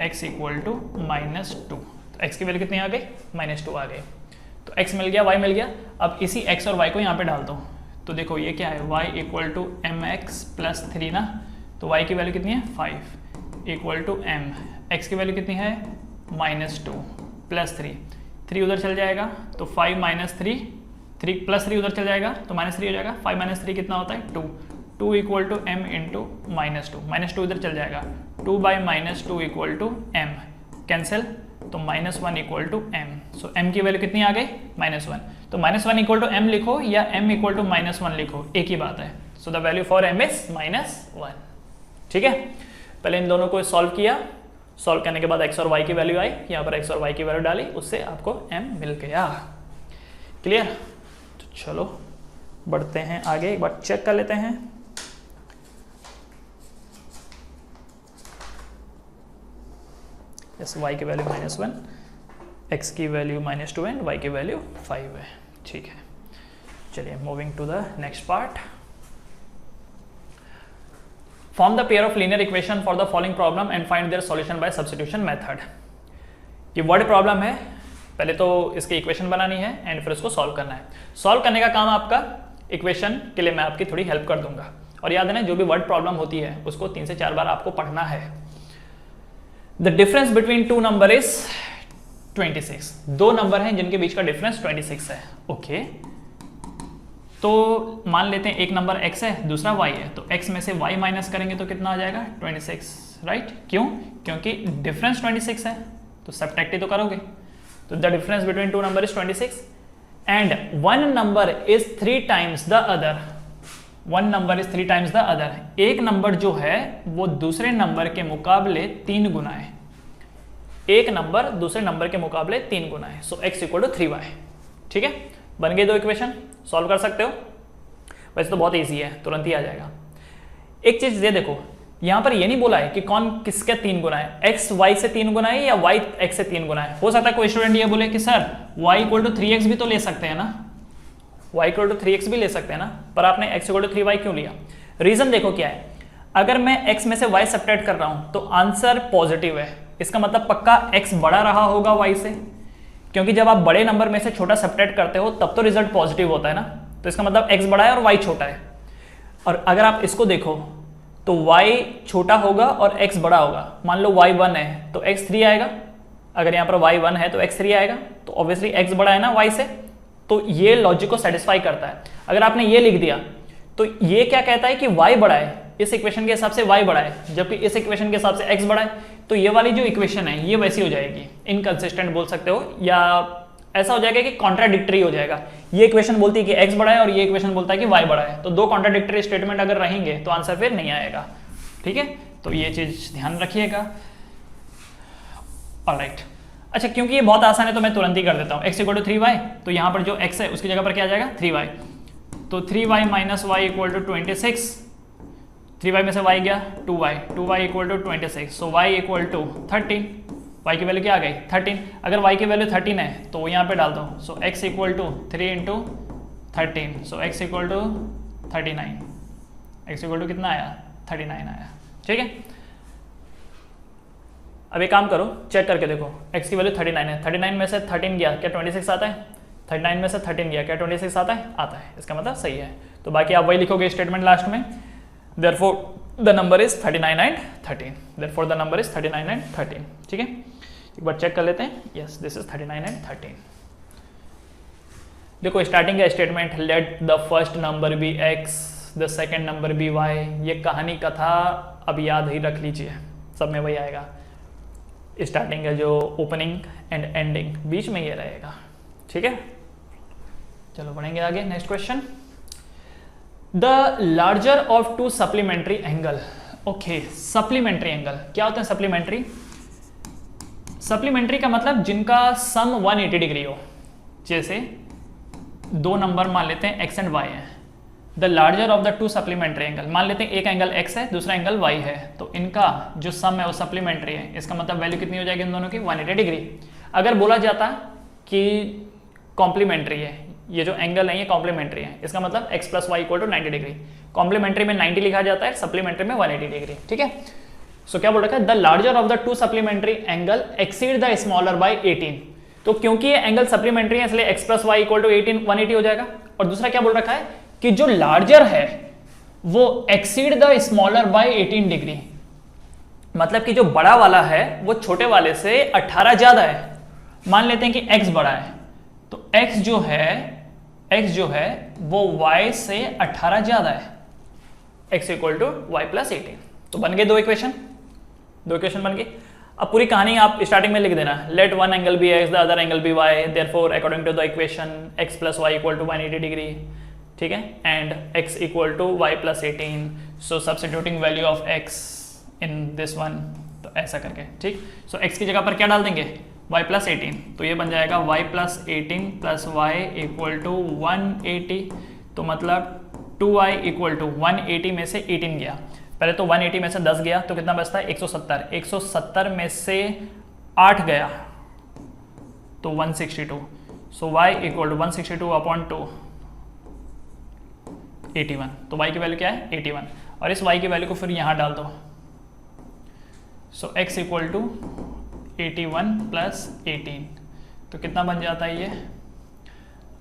x equal to -2। तो x की वैल्यू कितनी आ गई -2 आ गई। तो x मिल गया, y मिल गया। अब इसी x और y को यहाँ पे डाल दो। तो देखो ये क्या है y equal to mx plus 3 ना। तो y की वैल्यू कितनी है 5 इक्वल टू m। x की वैल्यू कितनी है -2 प्लस 3। 3 उधर चल जाएगा तो 5 माइनस 3, 3 प्लस 3 उधर चल जाएगा तो -3 हो जाएगा। 5 माइनस 3 कितना होता है 2। 2 इक्वल टू m इंटू -2 उधर चल जाएगा। 2 by -2 equal to m cancel, तो -1 equal to m। So m की वैल्यू कितनी आ गई -1। तो -1 इक्वल टू m लिखो या m इक्वल टू -1 लिखो, एक ही बात है। So the value for m is -1। ठीक है, पहले इन दोनों को सॉल्व किया। सॉल्व करने के बाद x और y की वैल्यू आई, यहाँ पर x और y की वैल्यू डाली, उससे आपको m मिल गया। क्लियर? तो चलो बढ़ते हैं आगे, एक बार चेक कर लेते हैं। यस, y की वैल्यू -1, x की वैल्यू -2 एंड y की वैल्यू 5 है। ठीक है, चलिए moving to the next part. Form the pair of linear equation for the following problem and find their solution by substitution method. ये वर्ड प्रॉब्लम है, पहले तो इसकी इक्वेशन बनानी है एंड फिर उसको सॉल्व करना है। सॉल्व करने का काम आपका, इक्वेशन के लिए मैं आपकी थोड़ी हेल्प कर दूंगा। और याद है ना, जो भी वर्ड प्रॉब्लम होती है उसको 3 से 4 बार आपको पढ़ना है। The difference between 2 number is 26। 2 number हैं जिनके बीच का डिफरेंस 26 है। ओके, तो मान लेते हैं एक नंबर x है, दूसरा y है। तो x में से y माइनस करेंगे तो कितना आ जाएगा 26, राइट? क्यों? क्योंकि डिफरेंस 26 है, तो सब्ट्रैक्ट ही तो करोगे। तो the difference between 2 number is 26 and 1 number is 3 times the other. 1 number is 3 times the other. एक नंबर जो है वो दूसरे नंबर के मुकाबले 3 गुना है। एक नंबर दूसरे नंबर के मुकाबले 3 गुना है। सो x इक्वल टू 3y। ठीक है, बन गई 2 इक्वेशन, सॉल्व कर सकते हो। वैसे तो बहुत इजी है, तुरंत ही आ जाएगा। एक चीज ये देखो, यहां पर ये नहीं बोला है कि कौन किसके 3 गुना है, x y से 3 गुना है या y x से 3 गुना है। हो सकता है कोई स्टूडेंट ये बोले कि sir y equal to 3x भी तो ले सकते हैं ना, y इक्वल टू 3x भी ले सकते हैं ना, पर आपने x इक्वल टू 3y क्यों लिया? रीजन देखो क्या है, अगर मैं x में से y सब्ट्रैक्ट कर रहा हूं तो आंसर पॉजिटिव है, इसका मतलब पक्का x बड़ा रहा होगा y से, क्योंकि जब आप बड़े नंबर में से छोटा सब्ट्रैक्ट करते हो तब तो रिजल्ट पॉजिटिव होता है ना, तो इसका मतलब x बड़ा है और y छोटा है। और अगर आप इसको देखो तो y छोटा होगा और x बड़ा होगा, मान लो y 1 है तो x 3 आएगा, अगर यहाँ पर y 1 है तो x 3 आएगा, तो ऑब्वियसली x बड़ा है ना y से, तो ये लॉजिक को सेटिस्फाई करता है। अगर आपने ये लिख दिया तो ये क्या कहता है कि y बड़ा है, इस इक्वेशन के हिसाब से y बड़ा है, जबकि इस इक्वेशन के हिसाब से x बड़ा है, तो ये वाली जो इक्वेशन है ये वैसी हो जाएगी, इनकंसिस्टेंट बोल सकते हो, या ऐसा हो जाएगा कि कॉन्ट्राडिक्टरी हो जाएगा। ये इक्वेशन बोलती है कि x बड़ा है और ये इक्वेशन बोलता है कि y बड़ा है, तो दो कॉन्ट्राडिक्टरी स्टेटमेंट अगर रहेंगे तो आंसर फिर नहीं आएगा। ठीक है, तो ये चीज ध्यान रखिएगा। ऑलराइट, अच्छा क्योंकि ये बहुत आसान है तो मैं तुरंत ही कर देता हूँ। x इक्वल टू 3y, तो यहाँ पर जो x है उसकी जगह पर क्या आ जाएगा 3y, तो 3y minus y equal to 26, 3y में से y गया 2y equal to 26, so y equal to 13, y की वैल्यू क्या आ गई 13। अगर y की वैल्यू 13 है तो यहाँ पे डाल दो, so x equal to 3 into 13, so x equal to 39, x equal to कितना आया 39 आया। ठीक है, अब एक काम करो, चेक करके देखो, x की वैल्यू 39 है, 39 में से 13 गया क्या 26 आता है, 39 में से 13 गया क्या 26 आता है, आता है, इसका मतलब सही है। तो बाकी आप वही लिखोगे स्टेटमेंट लास्ट में, therefore the number is 39 and 13, therefore the number is 39 and 13। ठीक है, एक बार चेक कर लेते हैं, yes this is 39 and 13। देखो स्टार्टिंग का statement, let the first number be x, the second number be y, ये कहानी कथा अब याद ही रख लीजिए, सब में वही आएगा। स्टार्टिंग है जो ओपनिंग एंड एंडिंग बीच में ये रहेगा। ठीक है, चलो बढ़ेंगे आगे। Next question, the larger of to supplementary angle. Okay, supplementary angle क्या होते हैं? सप्लीमेंट्री, सप्लीमेंट्री का मतलब जिनका सम 180 डिग्री हो, जैसे दो नंबर मान लेते हैं x एंड y है, the larger of the two supplementary angle, मान लेते हैं एक एंगल x है दूसरा एंगल y है, तो इनका जो सम है वो सप्लीमेंट्री है, इसका मतलब वैल्यू कितनी हो जाएगी इन दोनों की 180 डिग्री। अगर बोला जाता कि कॉम्प्लीमेंट्री है, ये जो एंगल है ये कॉम्प्लीमेंट्री है, इसका मतलब x plus y equal to 90 degree, complementary में 90 लिखा जाता है, सप्लीमेंट्री में 180 डिग्री। ठीक है, सो क्या बोल रखा है, the larger of the two supplementary angle exceed the smaller by 18, तो क्योंकि ये एंगल सप्लीमेंट्री है इसलिए x plus y equal to 180 हो जाएगा। और दूसरा क्या बोल रखा है कि जो लार्जर है वो exceed the smaller by 18 degree, मतलब कि जो बड़ा वाला है वो छोटे वाले से 18 ज्यादा है। मान लेते हैं कि x बड़ा है, तो x जो है वो y से 18 ज्यादा है, x equal to y plus 18। तो बन गए दो इक्वेशन बन गई। अब पूरी कहानी आप स्टार्टिंग में लिख देना, let one angle be x the other angle be y, therefore according to the equation x plus y equal to 180 degree. ठीक है, and x equal to y plus 18, so substituting value of x in this one, तो ऐसा करके। ठीक, सो x की जगह पर क्या डाल देंगे y प्लस 18, तो ये बन जाएगा y plus 18 plus y equal to 180, तो मतलब 2y इक्वल टू 180 में से 18 गया, पहले तो 180 में से 10 गया तो कितना बचता है 170, 170 में से 8 गया तो 162, सो y इक्वल टू 162 अपॉन 2 81, तो y की वैल्यू क्या है 81, और इस y की वैल्यू को फिर यहां डाल दो, so x equal to 81 plus 18, तो कितना बन जाता है ये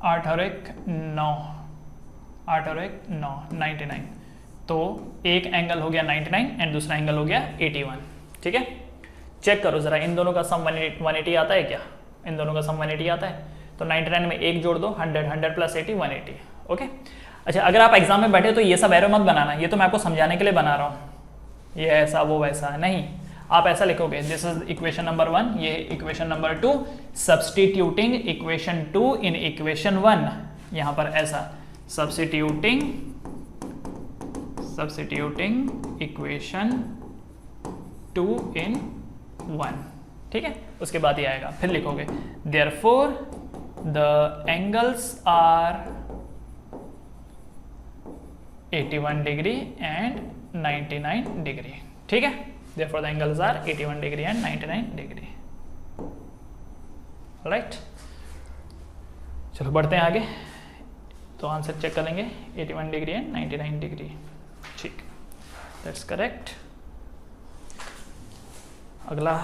8 और 1 9, 8 और 1 9, 99, तो एक एंगल हो गया 99 एंड दूसरा एंगल हो गया 81। ठीक है, चेक करो जरा इन दोनों का सम 180 आता है क्या, इन दोनों का सम 180 आता है, तो 99 में एक जोड़ दो 100, 100 प्लस 80 180। ओके, अच्छा अगर आप एग्जाम में बैठे तो ये सब एरो मत बनाना, ये तो मैं आपको समझाने के लिए बना रहा हूँ, ये ऐसा वो वैसा नहीं, आप ऐसा लिखोगे, दिस इज इक्वेशन नंबर 1, ये equation number 2, substituting equation 2 in equation 1, यहां पर ऐसा सब्स्टिट्यूटिंग इक्वेशन 2 इन 1। ठीक है, उसके बाद ये आएगा, फिर लिखोगे therefore the angles are 81 degree and 99 degree. ठीक है, therefore the angles are 81 degree and 99 degree. Right, चलो बढ़ते हैं आगे। तो आंसर चेक कर लेंगे, 81 डिग्री एंड 99 डिग्री। ठीक, दैट्स करेक्ट। अगला,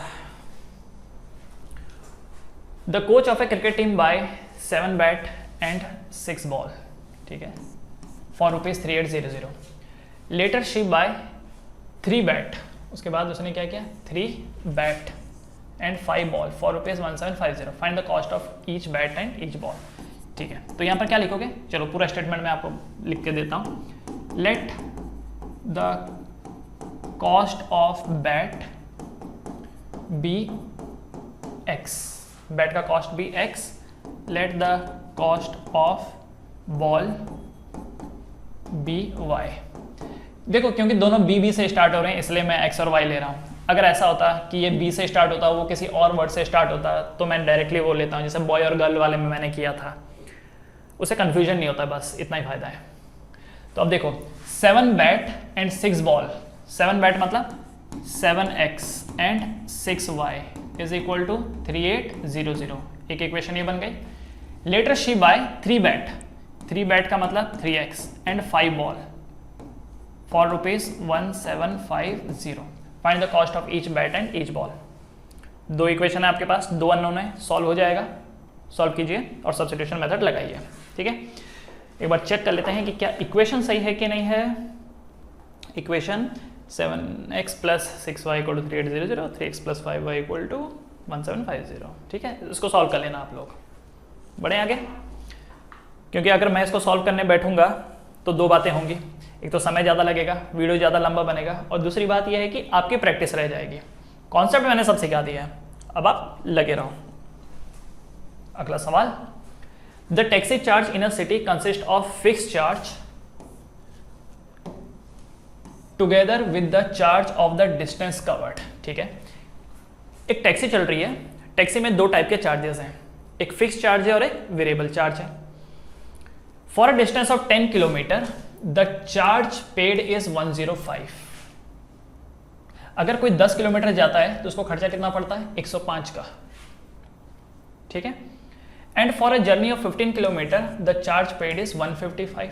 the coach of a cricket team buy 7 bat and 6 ball, ठीक है, for ₹3800। Later she buy 3 bat, उसके बाद उसने क्या किया, 3 bat and 5 ball for ₹1750। Find the cost of each bat and each ball. ठीक है, तो यहाँ पर क्या लिखोगे, चलो पूरा स्टेटमेंट मैं आपको लिख के देता हूँ। Let the cost of bat be x, bat का cost be x. Let the cost of ball be y. देखो क्योंकि दोनों बी से स्टार्ट हो रहे हैं इसलिए मैं एक्स और वाई ले रहा हूँ। अगर ऐसा होता कि ये बी से स्टार्ट होता, वो किसी और वर्ड से स्टार्ट होता, तो मैं डायरेक्टली वो लेता हूँ, जैसे बॉय और गर्ल वाले में मैंने किया था, उससे कन्फ्यूजन नहीं होता, बस इतना ही फायदा है। तो अब देखो 7 बैट एंड 6 बॉल, 7 बैट मतलब 7x and 6y is equal to 3800। एक इक्वेशन ये बन गई। Later she buy 3 bat, 3 bat का मतलब 3x and 5 ball for ₹1750। Find the cost of each bat and each ball. 2 equation है आपके पास, 2 अननोन है, सॉल्व हो जाएगा। सॉल्व कीजिए और सब्स्टिट्यूशन मेथड लगाइए। ठीक है, एक बार चेक कर लेते हैं कि क्या इक्वेशन सही है कि नहीं है। Equation 7x + 6y = 3800, 3x + 5y = 1750। ठीक है, इसको सॉल्व कर लेना आप लोग। बढ़े आगे, क्योंकि अगर मैं इसको सॉल्व करने बैठूंगा तो 2 बातें होंगी। एक तो समय ज़्यादा लगेगा, वीडियो ज़्यादा लंबा बनेगा, और दूसरी बात यह है कि आपकी प्रैक्टिस रह जाएगी। कॉन्सेप्ट मैंने सब सिखा दिया है, अब आप लगे रहो। अगला सवाल, the taxi charge in a city consist of fixed charge together with the charge of the distance covered. ठीक है, एक टैक्सी चल रही है, टैक्सी में 2 टाइप के चार्जेस हैं, एक फिक्स चार्ज है और एक वेरिएबल चार्ज है। For a distance of 10 kilometre the charge paid is 105। अगर कोई 10 किलोमीटर जाता है तो उसको खर्चा कितना पड़ता है, 105 का। ठीक है, and for a journey of 15 kilometre the charge paid is 155।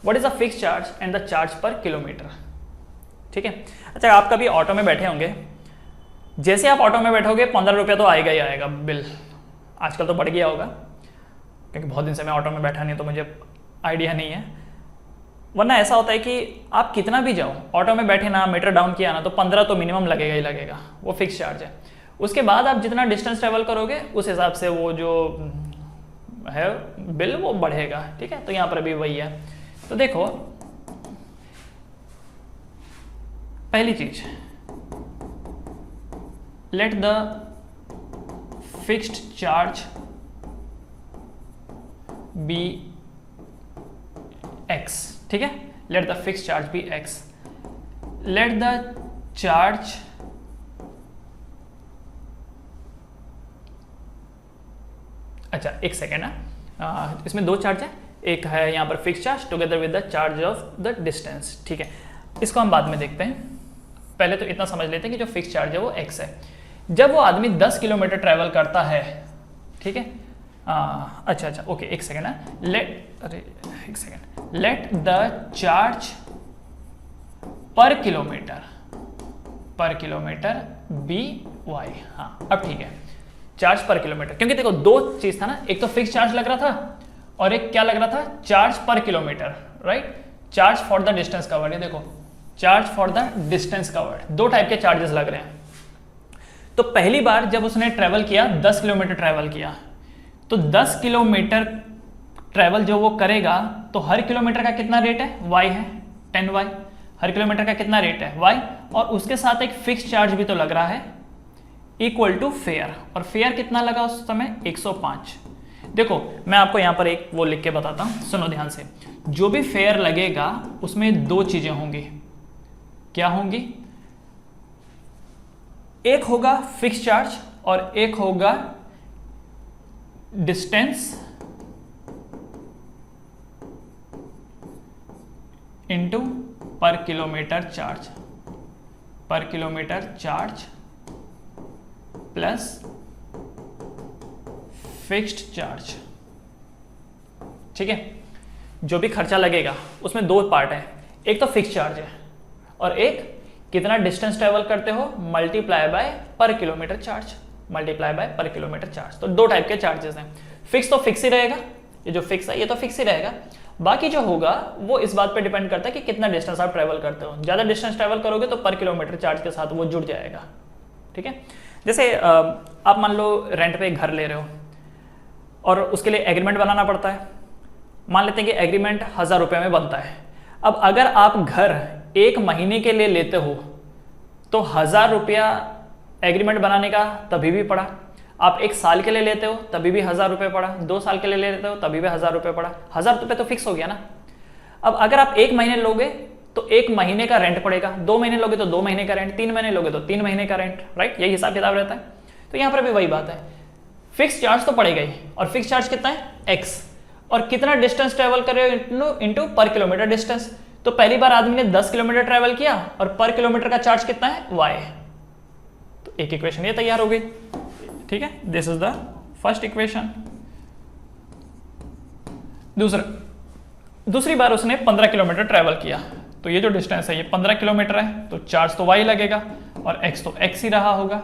What is the fix charge and the charge पर किलोमीटर। ठीक है, अच्छा आप कभी ऑटो में बैठे होंगे, जैसे आप ऑटो में बैठोगे 15 रुपये तो आएगा ही आएगा बिल। आजकल तो बढ़ गया होगा, क्योंकि बहुत दिन से मैं ऑटो में बैठा नहीं तो मुझे आइडिया नहीं है। वरना ऐसा होता है कि आप कितना भी जाओ, ऑटो में बैठे ना, मीटर डाउन किया ना, तो 15 तो मिनिमम लगेगा ही लगेगा, वो फिक्स चार्ज है। उसके बाद आप जितना डिस्टेंस ट्रेवल करोगे उस हिसाब से वो जो है बिल वो बढ़ेगा। ठीक है, तो यहाँ पर भी वही है। तो देखो पहली चीज, let the fixed charge be x। ठीक है, let the fixed charge be x। Let the charge अच्छा एक सेकेंड है, इसमें 2 चार्ज है, एक है यहाँ पर fix charge together with the charge of the distance. ठीक है, इसको हम बाद में देखते हैं, पहले तो इतना समझ लेते हैं कि जो फिक्स चार्ज है वो x है। जब वो आदमी 10 किलोमीटर ट्रैवल करता है, ठीक है, अच्छा ओके, एक सेकेंड है, लेट द चार्ज पर किलोमीटर बी वाई। हाँ अब ठीक है, चार्ज पर किलोमीटर, क्योंकि देखो 2 चीज था ना, एक तो फिक्स चार्ज लग रहा था और एक क्या लग रहा था, चार्ज पर kilometre. Right, charge for the distance covered, ये देखो charge for the distance covered, 2 type के चार्जेस लग रहे हैं। तो पहली बार जब उसने ट्रेवल किया, 10 किलोमीटर ट्रेवल किया, तो 10 किलोमीटर ट्रेवल जो वो करेगा तो हर किलोमीटर का कितना रेट है, y है 10y। हर किलोमीटर का कितना रेट है, y, और उसके साथ एक फिक्स चार्ज भी तो लग रहा है इक्वल टू फेयर, और फेयर कितना लगा उस समय, 105। देखो मैं आपको यहाँ पर एक वो लिख के बताता हूँ, सुनो ध्यान से। जो भी फेयर लगेगा उसमें 2 चीजें होंगी, क्या होंगी, एक होगा फिक्स चार्ज और एक होगा डिस्टेंस इनटू पर kilometre charge plus fixed charge. ठीक है, जो भी खर्चा लगेगा उसमें दो पार्ट है, एक तो फिक्स चार्ज है और एक कितना डिस्टेंस ट्रेवल करते हो मल्टीप्लाई बाय पर किलोमीटर चार्ज, तो दो टाइप के चार्जेस हैं। फिक्स तो फिक्स ही रहेगा, ये जो फिक्स है ये तो फिक्स ही रहेगा, बाकी जो होगा वो इस बात पे डिपेंड करता है कि कितना डिस्टेंस आप ट्रेवल करते हो। ज्यादा डिस्टेंस ट्रेवल करोगे तो पर किलोमीटर चार्ज के साथ वो जुड़ जाएगा। ठीक है, जैसे आप मान लो रेंट पे एक घर ले रहे हो और उसके लिए एग्रीमेंट बनाना पड़ता है। मान लेते हैं कि एग्रीमेंट 1000 रुपये में बनता है। अब अगर आप घर एक महीने के लिए लेते हो तो 1000 रुपया एग्रीमेंट बनाने का तभी भी पड़ा, आप एक साल के लिए लेते हो तभी भी 1000 रुपये पड़ा, 2 साल के लिए लेते हो तभी भी 1000 रुपये पड़ा, 1000 रुपये तो फिक्स हो गया ना। अब अगर आप 1 महीने लोगे तो 1 महीने का रेंट पड़ेगा, 2 महीने लोगे तो 2 महीने का रेंट, 3 महीने लोगे तो 3 महीने का रेंट, राइट, यही हिसाब किताब रहता है। तो यहाँ पर भी वही बात है, फिक्स चार्ज तो पड़ेगा ही, और फिक्स चार्ज कितना है x, और कितना डिस्टेंस ट्रेवल कर रहे हो इंटू पर किलोमीटर डिस्टेंस। तो पहली बार आदमी ने 10 किलोमीटर ट्रेवल किया और पर किलोमीटर का चार्ज कितना है y, तो एक इक्वेशन ये तैयार हो गई। ठीक है, this is the first equation. दूसरी बार उसने 15 किलोमीटर ट्रेवल किया, तो ये जो डिस्टेंस है ये 15 किलोमीटर है, तो चार्ज तो y लगेगा और x तो x ही रहा होगा,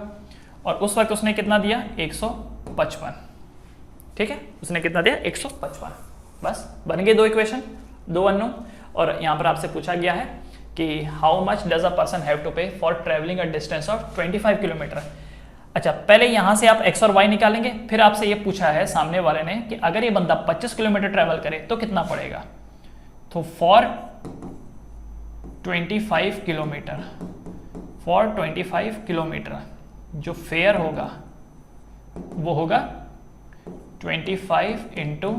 और उस वक्त उसने कितना दिया 155। ठीक है, उसने कितना दिया 155। बस बन गए दो इक्वेशन, दो अननोन। और यहाँ पर आपसे पूछा गया है कि how much does a person have to pay for travelling a distance of 25 kilometre. अच्छा, पहले यहाँ से आप x और y निकालेंगे, फिर आपसे ये पूछा है सामने वाले ने कि अगर ये बंदा 25 किलोमीटर ट्रेवल करे तो कितना पड़ेगा। तो फॉर 25 किलोमीटर जो फेयर होगा वो होगा 25 इंटू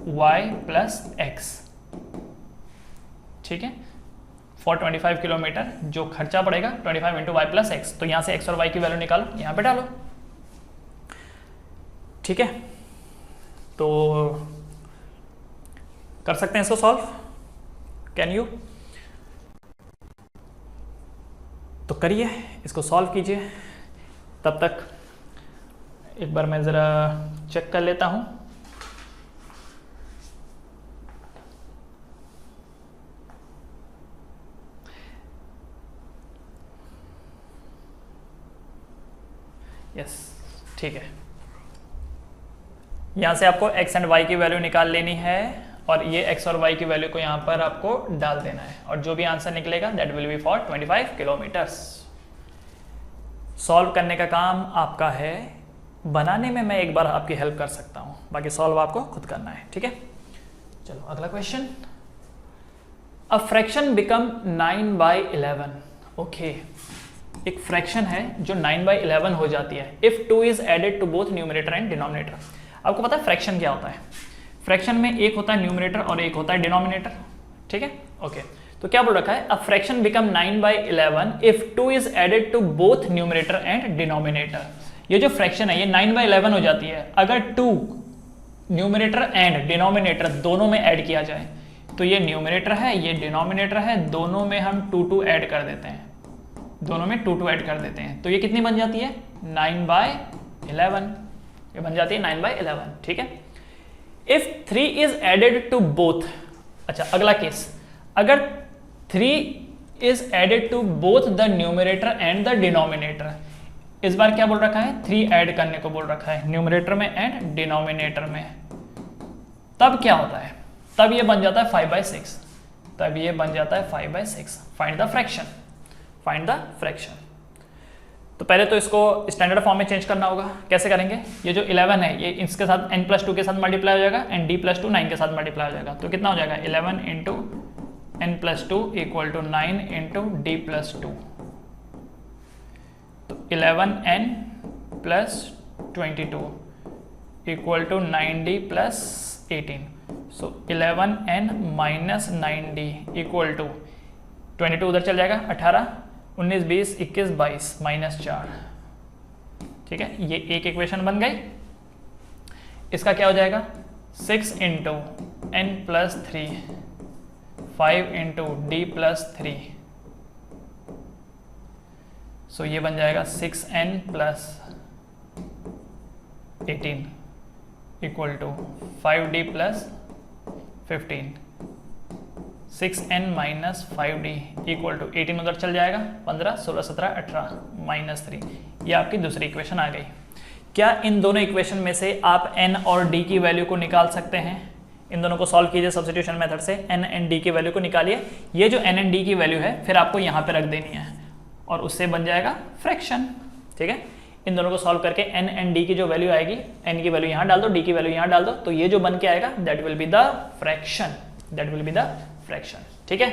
वाई प्लस एक्स। ठीक है, फॉर 25 किलोमीटर जो खर्चा पड़ेगा 25 इंटू वाई प्लस एक्स। तो यहां से एक्स और वाई की वैल्यू निकालो, यहां पे डालो। ठीक है, तो कर सकते हैं इसको सॉल्व, कैन यू? तो करिए, इसको सॉल्व कीजिए। तब तक एक बार मैं ज़रा चेक कर लेता हूं। यस, ठीक है, यहां से आपको x एंड y की वैल्यू निकाल लेनी है और ये x और y की वैल्यू को यहां पर आपको डाल देना है, और जो भी आंसर निकलेगा that will be for 25 kilometres. Solve करने का काम आपका है, बनाने में मैं एक बार आपकी हेल्प कर सकता हूं, बाकी सॉल्व आपको खुद करना है। ठीक है, चलो अगला question. A fraction become 9/11। Okay, एक फ्रैक्शन है जो 9/11 हो जाती है if 2 is added to both numerator and denominator. आपको पता है फ्रैक्शन क्या होता है? फ्रैक्शन में एक होता है न्यूमरेटर और एक होता है डिनोमिनेटर। ठीक है, ओके, तो क्या बोल रखा है? A fraction become 9/11 if 2 is added to both numerator and denominator. ये जो फ्रैक्शन है ये 9/11 हो जाती है अगर 2 न्यूमरेटर एंड डिनोमिनेटर दोनों में ऐड किया जाए। तो ये न्यूमरेटर है, ये डिनोमिनेटर है, दोनों में हम 2 ऐड कर देते हैं, दोनों में 2 ऐड कर देते हैं, तो ये कितनी बन जाती है? 9/11। ये बन जाती है 9/11। ठीक है, if 3 is added to both. अच्छा, अगला केस, अगर 3 is added to both the numerator and the denominator. इस बार क्या बोल रखा है? 3 ऐड करने को बोल रखा है न्यूमरेटर में एंड डिनोमिनेटर में। तब क्या होता है? तब ये बन जाता है 5/6। तब ये बन जाता है 5/6। Find the fraction, find the fraction. तो पहले तो इसको स्टैंडर्ड फॉर्म में चेंज करना होगा। कैसे करेंगे? ये जो 11 है ये इसके साथ n+2 के साथ मल्टीप्लाई हो जाएगा एंड d+2 9 के साथ मल्टीप्लाई हो जाएगा। तो कितना हो जाएगा? 11 into n+2 equal to 9 into d+2। तो 11n plus 22 equal to 9d plus 18। So 11n minus 9d equal to 22 उधर चल जाएगा, 18 19 20 21 22 माइनस 4। ठीक है, ये एक इक्वेशन बन गई। इसका क्या हो जाएगा? 6 into n+3 5 into d plus 3, so ये बन जाएगा 6n plus 18 equal to 5d plus 15, 6n minus 5d equal to 18 उधर चल जाएगा, 15, 16, 17, 18 माइनस 3, ये आपकी दूसरी इक्वेशन आ गई। क्या इन दोनों इक्वेशन में से आप n और d की वैल्यू को निकाल सकते हैं? इन दोनों को सॉल्व कीजिए सब्स्टिट्यूशन मेथड से, n एंड d की वैल्यू को निकालिए। ये जो n एंड d की वैल्यू है फिर आपको यहाँ पे रख देनी है और उससे बन जाएगा फ्रैक्शन। ठीक है, इन दोनों को सॉल्व करके n एंड d की जो वैल्यू आएगी, n की वैल्यू यहाँ डाल दो, d की वैल्यू यहाँ डाल दो, तो ये जो बन के आएगा that will be the fraction, that will be the fraction. ठीक है,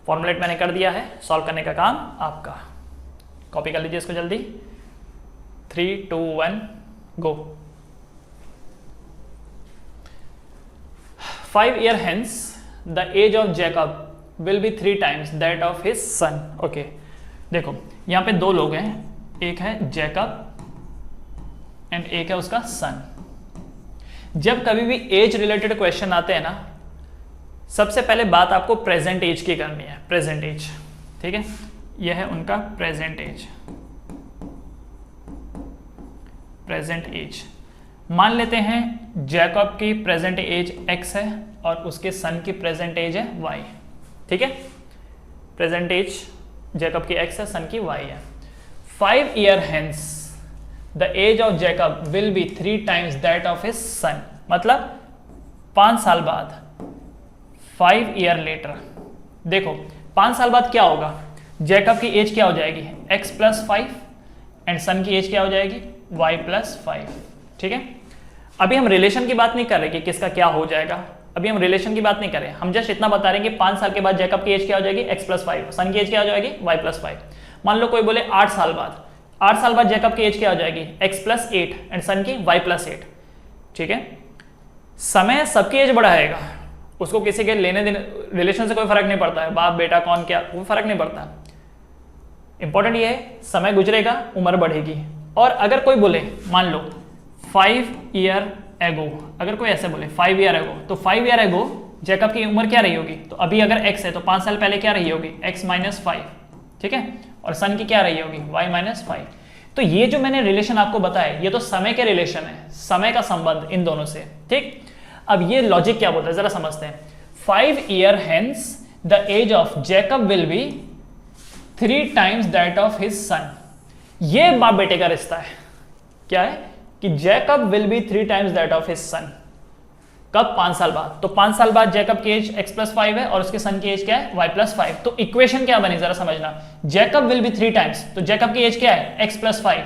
फॉर्मुलेट मैंने कर दिया है, सॉल्व करने का काम आपका। कॉपी कर लीजिए इसको जल्दी, 3, 2, 1 गो। 5 years hence the age of Jacob will be 3 times that of his son। Okay, देखो यहाँ पे दो लोग हैं, एक है जैकब एंड एक है उसका सन। जब कभी भी एज रिलेटेड क्वेश्चन आते हैं ना, सबसे पहले बात आपको प्रेजेंट एज की करनी है, प्रेजेंट एज। ठीक है, यह है उनका प्रेजेंट एज, प्रेजेंट एज। मान लेते हैं जैकब की प्रेजेंट एज x है और उसके सन की प्रेजेंट एज है y। ठीक है, प्रेजेंट एज जैकब की x है, सन की y है। 5 years hence the age of Jacob will be 3 times that of his son। मतलब 5 साल बाद, 5 years later, देखो 5 साल बाद क्या होगा, जैकब की एज क्या हो जाएगी, x प्लस 5 एंड सन की एज क्या हो जाएगी, y प्लस 5। ठीक है, अभी हम रिलेशन की बात नहीं कर रहे कि किसका क्या हो जाएगा, अभी हम रिलेशन की बात नहीं कर रहे, हम जस्ट इतना बता रहे हैं कि 5 साल के बाद जैकब की एज क्या हो जाएगी, x प्लस 5, सन की एज क्या हो जाएगी, y प्लस 5। मान लो कोई बोले 8 साल बाद, 8 साल बाद जैकब की एज क्या हो जाएगी, x प्लस 8 एंड सन की y प्लस 8। ठीक है, समय सबकी एज बढ़ाएगा, उसको किसी के लेने देने रिलेशन से कोई फर्क नहीं पड़ता है, बाप बेटा कौन क्या, वो फर्क नहीं पड़ता। इंपॉर्टेंट ये है समय गुजरेगा उम्र बढ़ेगी। और अगर कोई बोले मान लो 5 years ago, अगर कोई ऐसे बोले 5 years ago, तो 5 years ago जैकब की उम्र क्या रही होगी, तो अभी अगर x है तो 5 साल पहले क्या रही होगी, x माइनस 5। ठीक है, और सन की क्या रही होगी, y माइनस 5। तो ये जो मैंने रिलेशन आपको बताया ये तो समय के रिलेशन है, समय का संबंध इन दोनों से। ठीक, अब ये लॉजिक क्या बोलता है जरा समझते हैं। 5 years hence the age of Jacob will be 3 times that of his son। ये बाप बेटे का रिश्ता है, क्या है कि Jacob will be 3 times that of his सन। कब, 5 साल बाद। तो 5 साल बाद जैकब की एज x प्लस 5 है और उसके सन की एज क्या है, y प्लस 5। तो इक्वेशन क्या बनी जरा समझना, जैकब विल बी 3 टाइम्स, तो जैकब की एज क्या है, x plus 5,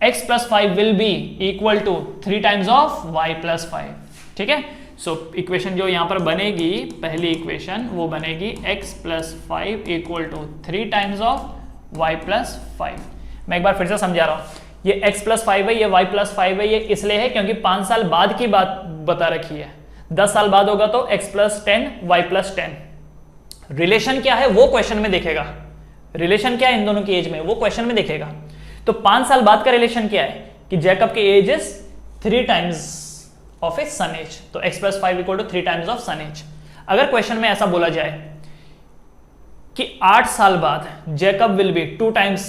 x plus 5 will be equal to 3 times of y plus 5। ठीक है, सो इक्वेशन जो यहां पर बनेगी, पहली इक्वेशन वो बनेगी x plus 5 equal to 3 times of y plus 5। मैं एक बार फिर से समझा रहा हूं, ये x प्लस 5 है, ये y प्लस 5 है, ये इसलिए है क्योंकि 5 साल बाद की बात बता रखी है। 10 साल बाद होगा तो x plus 10 y plus 10। Relation क्या है वो क्वेश्चन में देखेगा, रिलेशन क्या है इन दोनों की एज में वो क्वेश्चन में देखेगा। तो 5 साल बाद का रिलेशन क्या है कि जैकब की age is 3 times of his son age, तो x plus 5 equal to 3 times of son age. अगर क्वेश्चन में ऐसा बोला जाए कि 8 साल बाद Jacob will be 2 times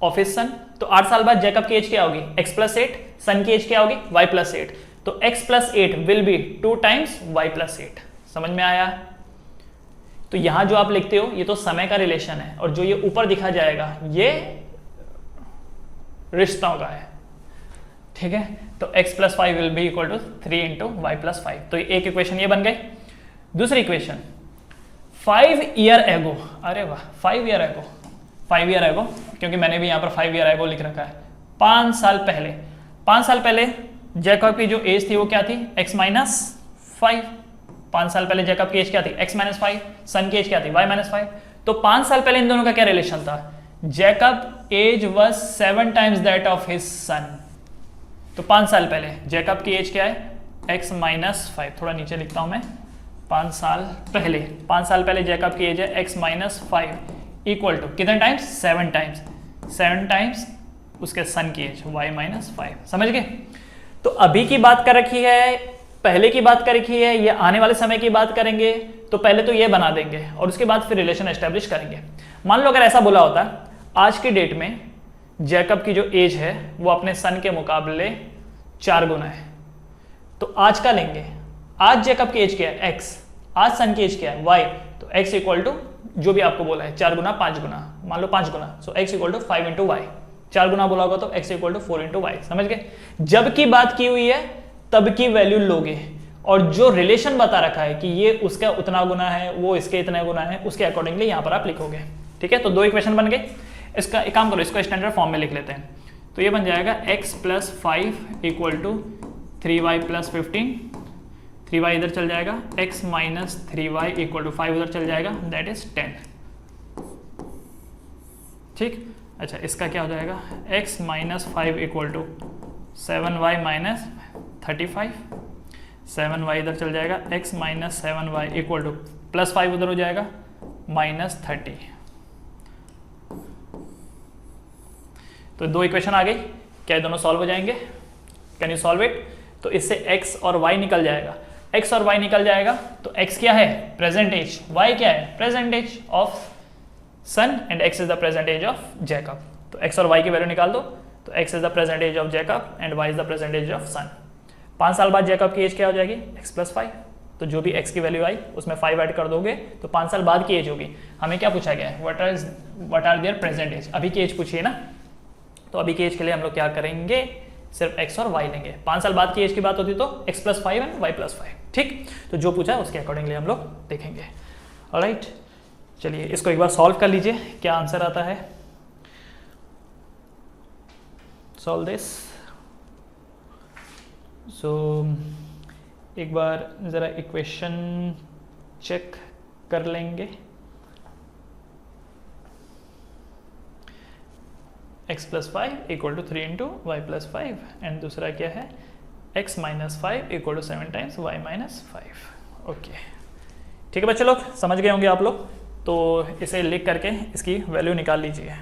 of his son, तो 8 साल बाद जैकब की एज क्या होगी, x प्लस 8, सन की एज क्या होगी, y प्लस 8। तो x plus 8 will be 2 times y plus 8। समझ में आया? तो यहां जो आप लिखते हो ये तो समय का रिलेशन है, और जो ये ऊपर दिखा जाएगा ये रिश्तों का है। ठीक है, तो x plus 5 will be equal to 3 into y plus 5। तो एक इक्वेशन ये बन गई। दूसरी इक्वेशन 5 years ago, अरे वाह 5 years ago, 5 years ago क्योंकि मैंने भी यहाँ पर 5 years ago लिख रखा है। 5 साल पहले, 5 साल पहले जैकब की जो एज थी वो क्या थी, x माइनस 5। 5 साल पहले जैकब की एज क्या थी, x माइनस 5, सन की एज क्या थी, y माइनस 5। तो 5 साल पहले इन दोनों का क्या रिलेशन था, Jacob age was 7 times that of his son. तो 5 साल पहले जैकब की एज क्या है, x माइनस 5। थोड़ा नीचे लिखता हूं मैं, 5 साल पहले, 5 साल पहले जैकब की एज है x माइनस 5 इक्वल टू कितने टाइम्स, 7 टाइम्स, 7 टाइम्स उसके सन की एज y माइनस 5। समझ गए? तो अभी की बात कर रखी है, पहले की बात कर रखी है, ये आने वाले समय की बात करेंगे। तो पहले तो ये बना देंगे और उसके बाद फिर रिलेशन एस्टेब्लिश करेंगे। मान लो अगर ऐसा बोला होता आज की डेट में जैकब की जो एज है वो अपने सन के मुकाबले 4 गुना है, तो आज का लेंगे, आज जैकब की एज क्या है x, आज सन की एज क्या है y, तो x इक्वल टू जो भी आपको बोला है 4 गुना 5 गुना, मान लो 5 गुना, so x equal to 5 into y, 4 गुना बोला होगा तो x equal to 4 into y. समझ गए? जब की बात की हुई है तब की वैल्यू लोगे और जो रिलेशन बता रखा है कि ये उसका उतना गुना है, वो इसके इतना गुना है, उसके अकॉर्डिंगली यहाँ पर आप लिखोगे। ठीक है, तो 2 इक्वेशन बन गए। इसका एक काम करो, इसको स्टैंडर्ड फॉर्म में लिख लेते हैं। तो ये बन जाएगा x plus 5 equal to 3y plus 15, 3y इधर चल जाएगा, x minus 3y equal to 5 उधर चल जाएगा, दैट इज 10। ठीक, अच्छा इसका क्या हो जाएगा, x minus 5 equal to 7y minus 35, 7y इधर चल जाएगा, x minus 7y equal to plus 5 उधर हो जाएगा माइनस 30। तो 2 इक्वेशन आ गई, क्या ये दोनों सॉल्व हो जाएंगे? Can you solve it? तो इससे x और y निकल जाएगा, x और y निकल जाएगा तो x क्या है, प्रेजेंट एज, y क्या है, present age of son and x is the present age of Jacob. तो x और y की वैल्यू निकाल दो, तो x is the present age of Jacob and y is the present age of son. 5 साल बाद जैकब की age क्या हो जाएगी, x प्लस 5, तो जो भी x की वैल्यू आई उसमें 5 ऐड कर दोगे तो 5 साल बाद की एज होगी। हमें क्या पूछा गया है, what are their present age, अभी की एज पूछिए ना, तो अभी की एज के लिए हम लोग क्या करेंगे, सिर्फ x और y लेंगे। 5 साल बाद की एज की बात होती तो x plus 5 and y plus 5। ठीक, तो जो पूछा उसके अकॉर्डिंगली हम लोग देखेंगे। ऑलराइट, चलिए इसको एक बार सॉल्व कर लीजिए, क्या आंसर आता है। Solve this. सो एक बार जरा इक्वेशन चेक कर लेंगे। x plus 5 equal to 3 into y plus 5 and दूसरा क्या है, x minus 5 equal to 7 times y minus 5। Okay, ठीक है बच्चे लोग, समझ गए होंगे आप लोग। तो इसे लिख करके इसकी वैल्यू निकाल लीजिए।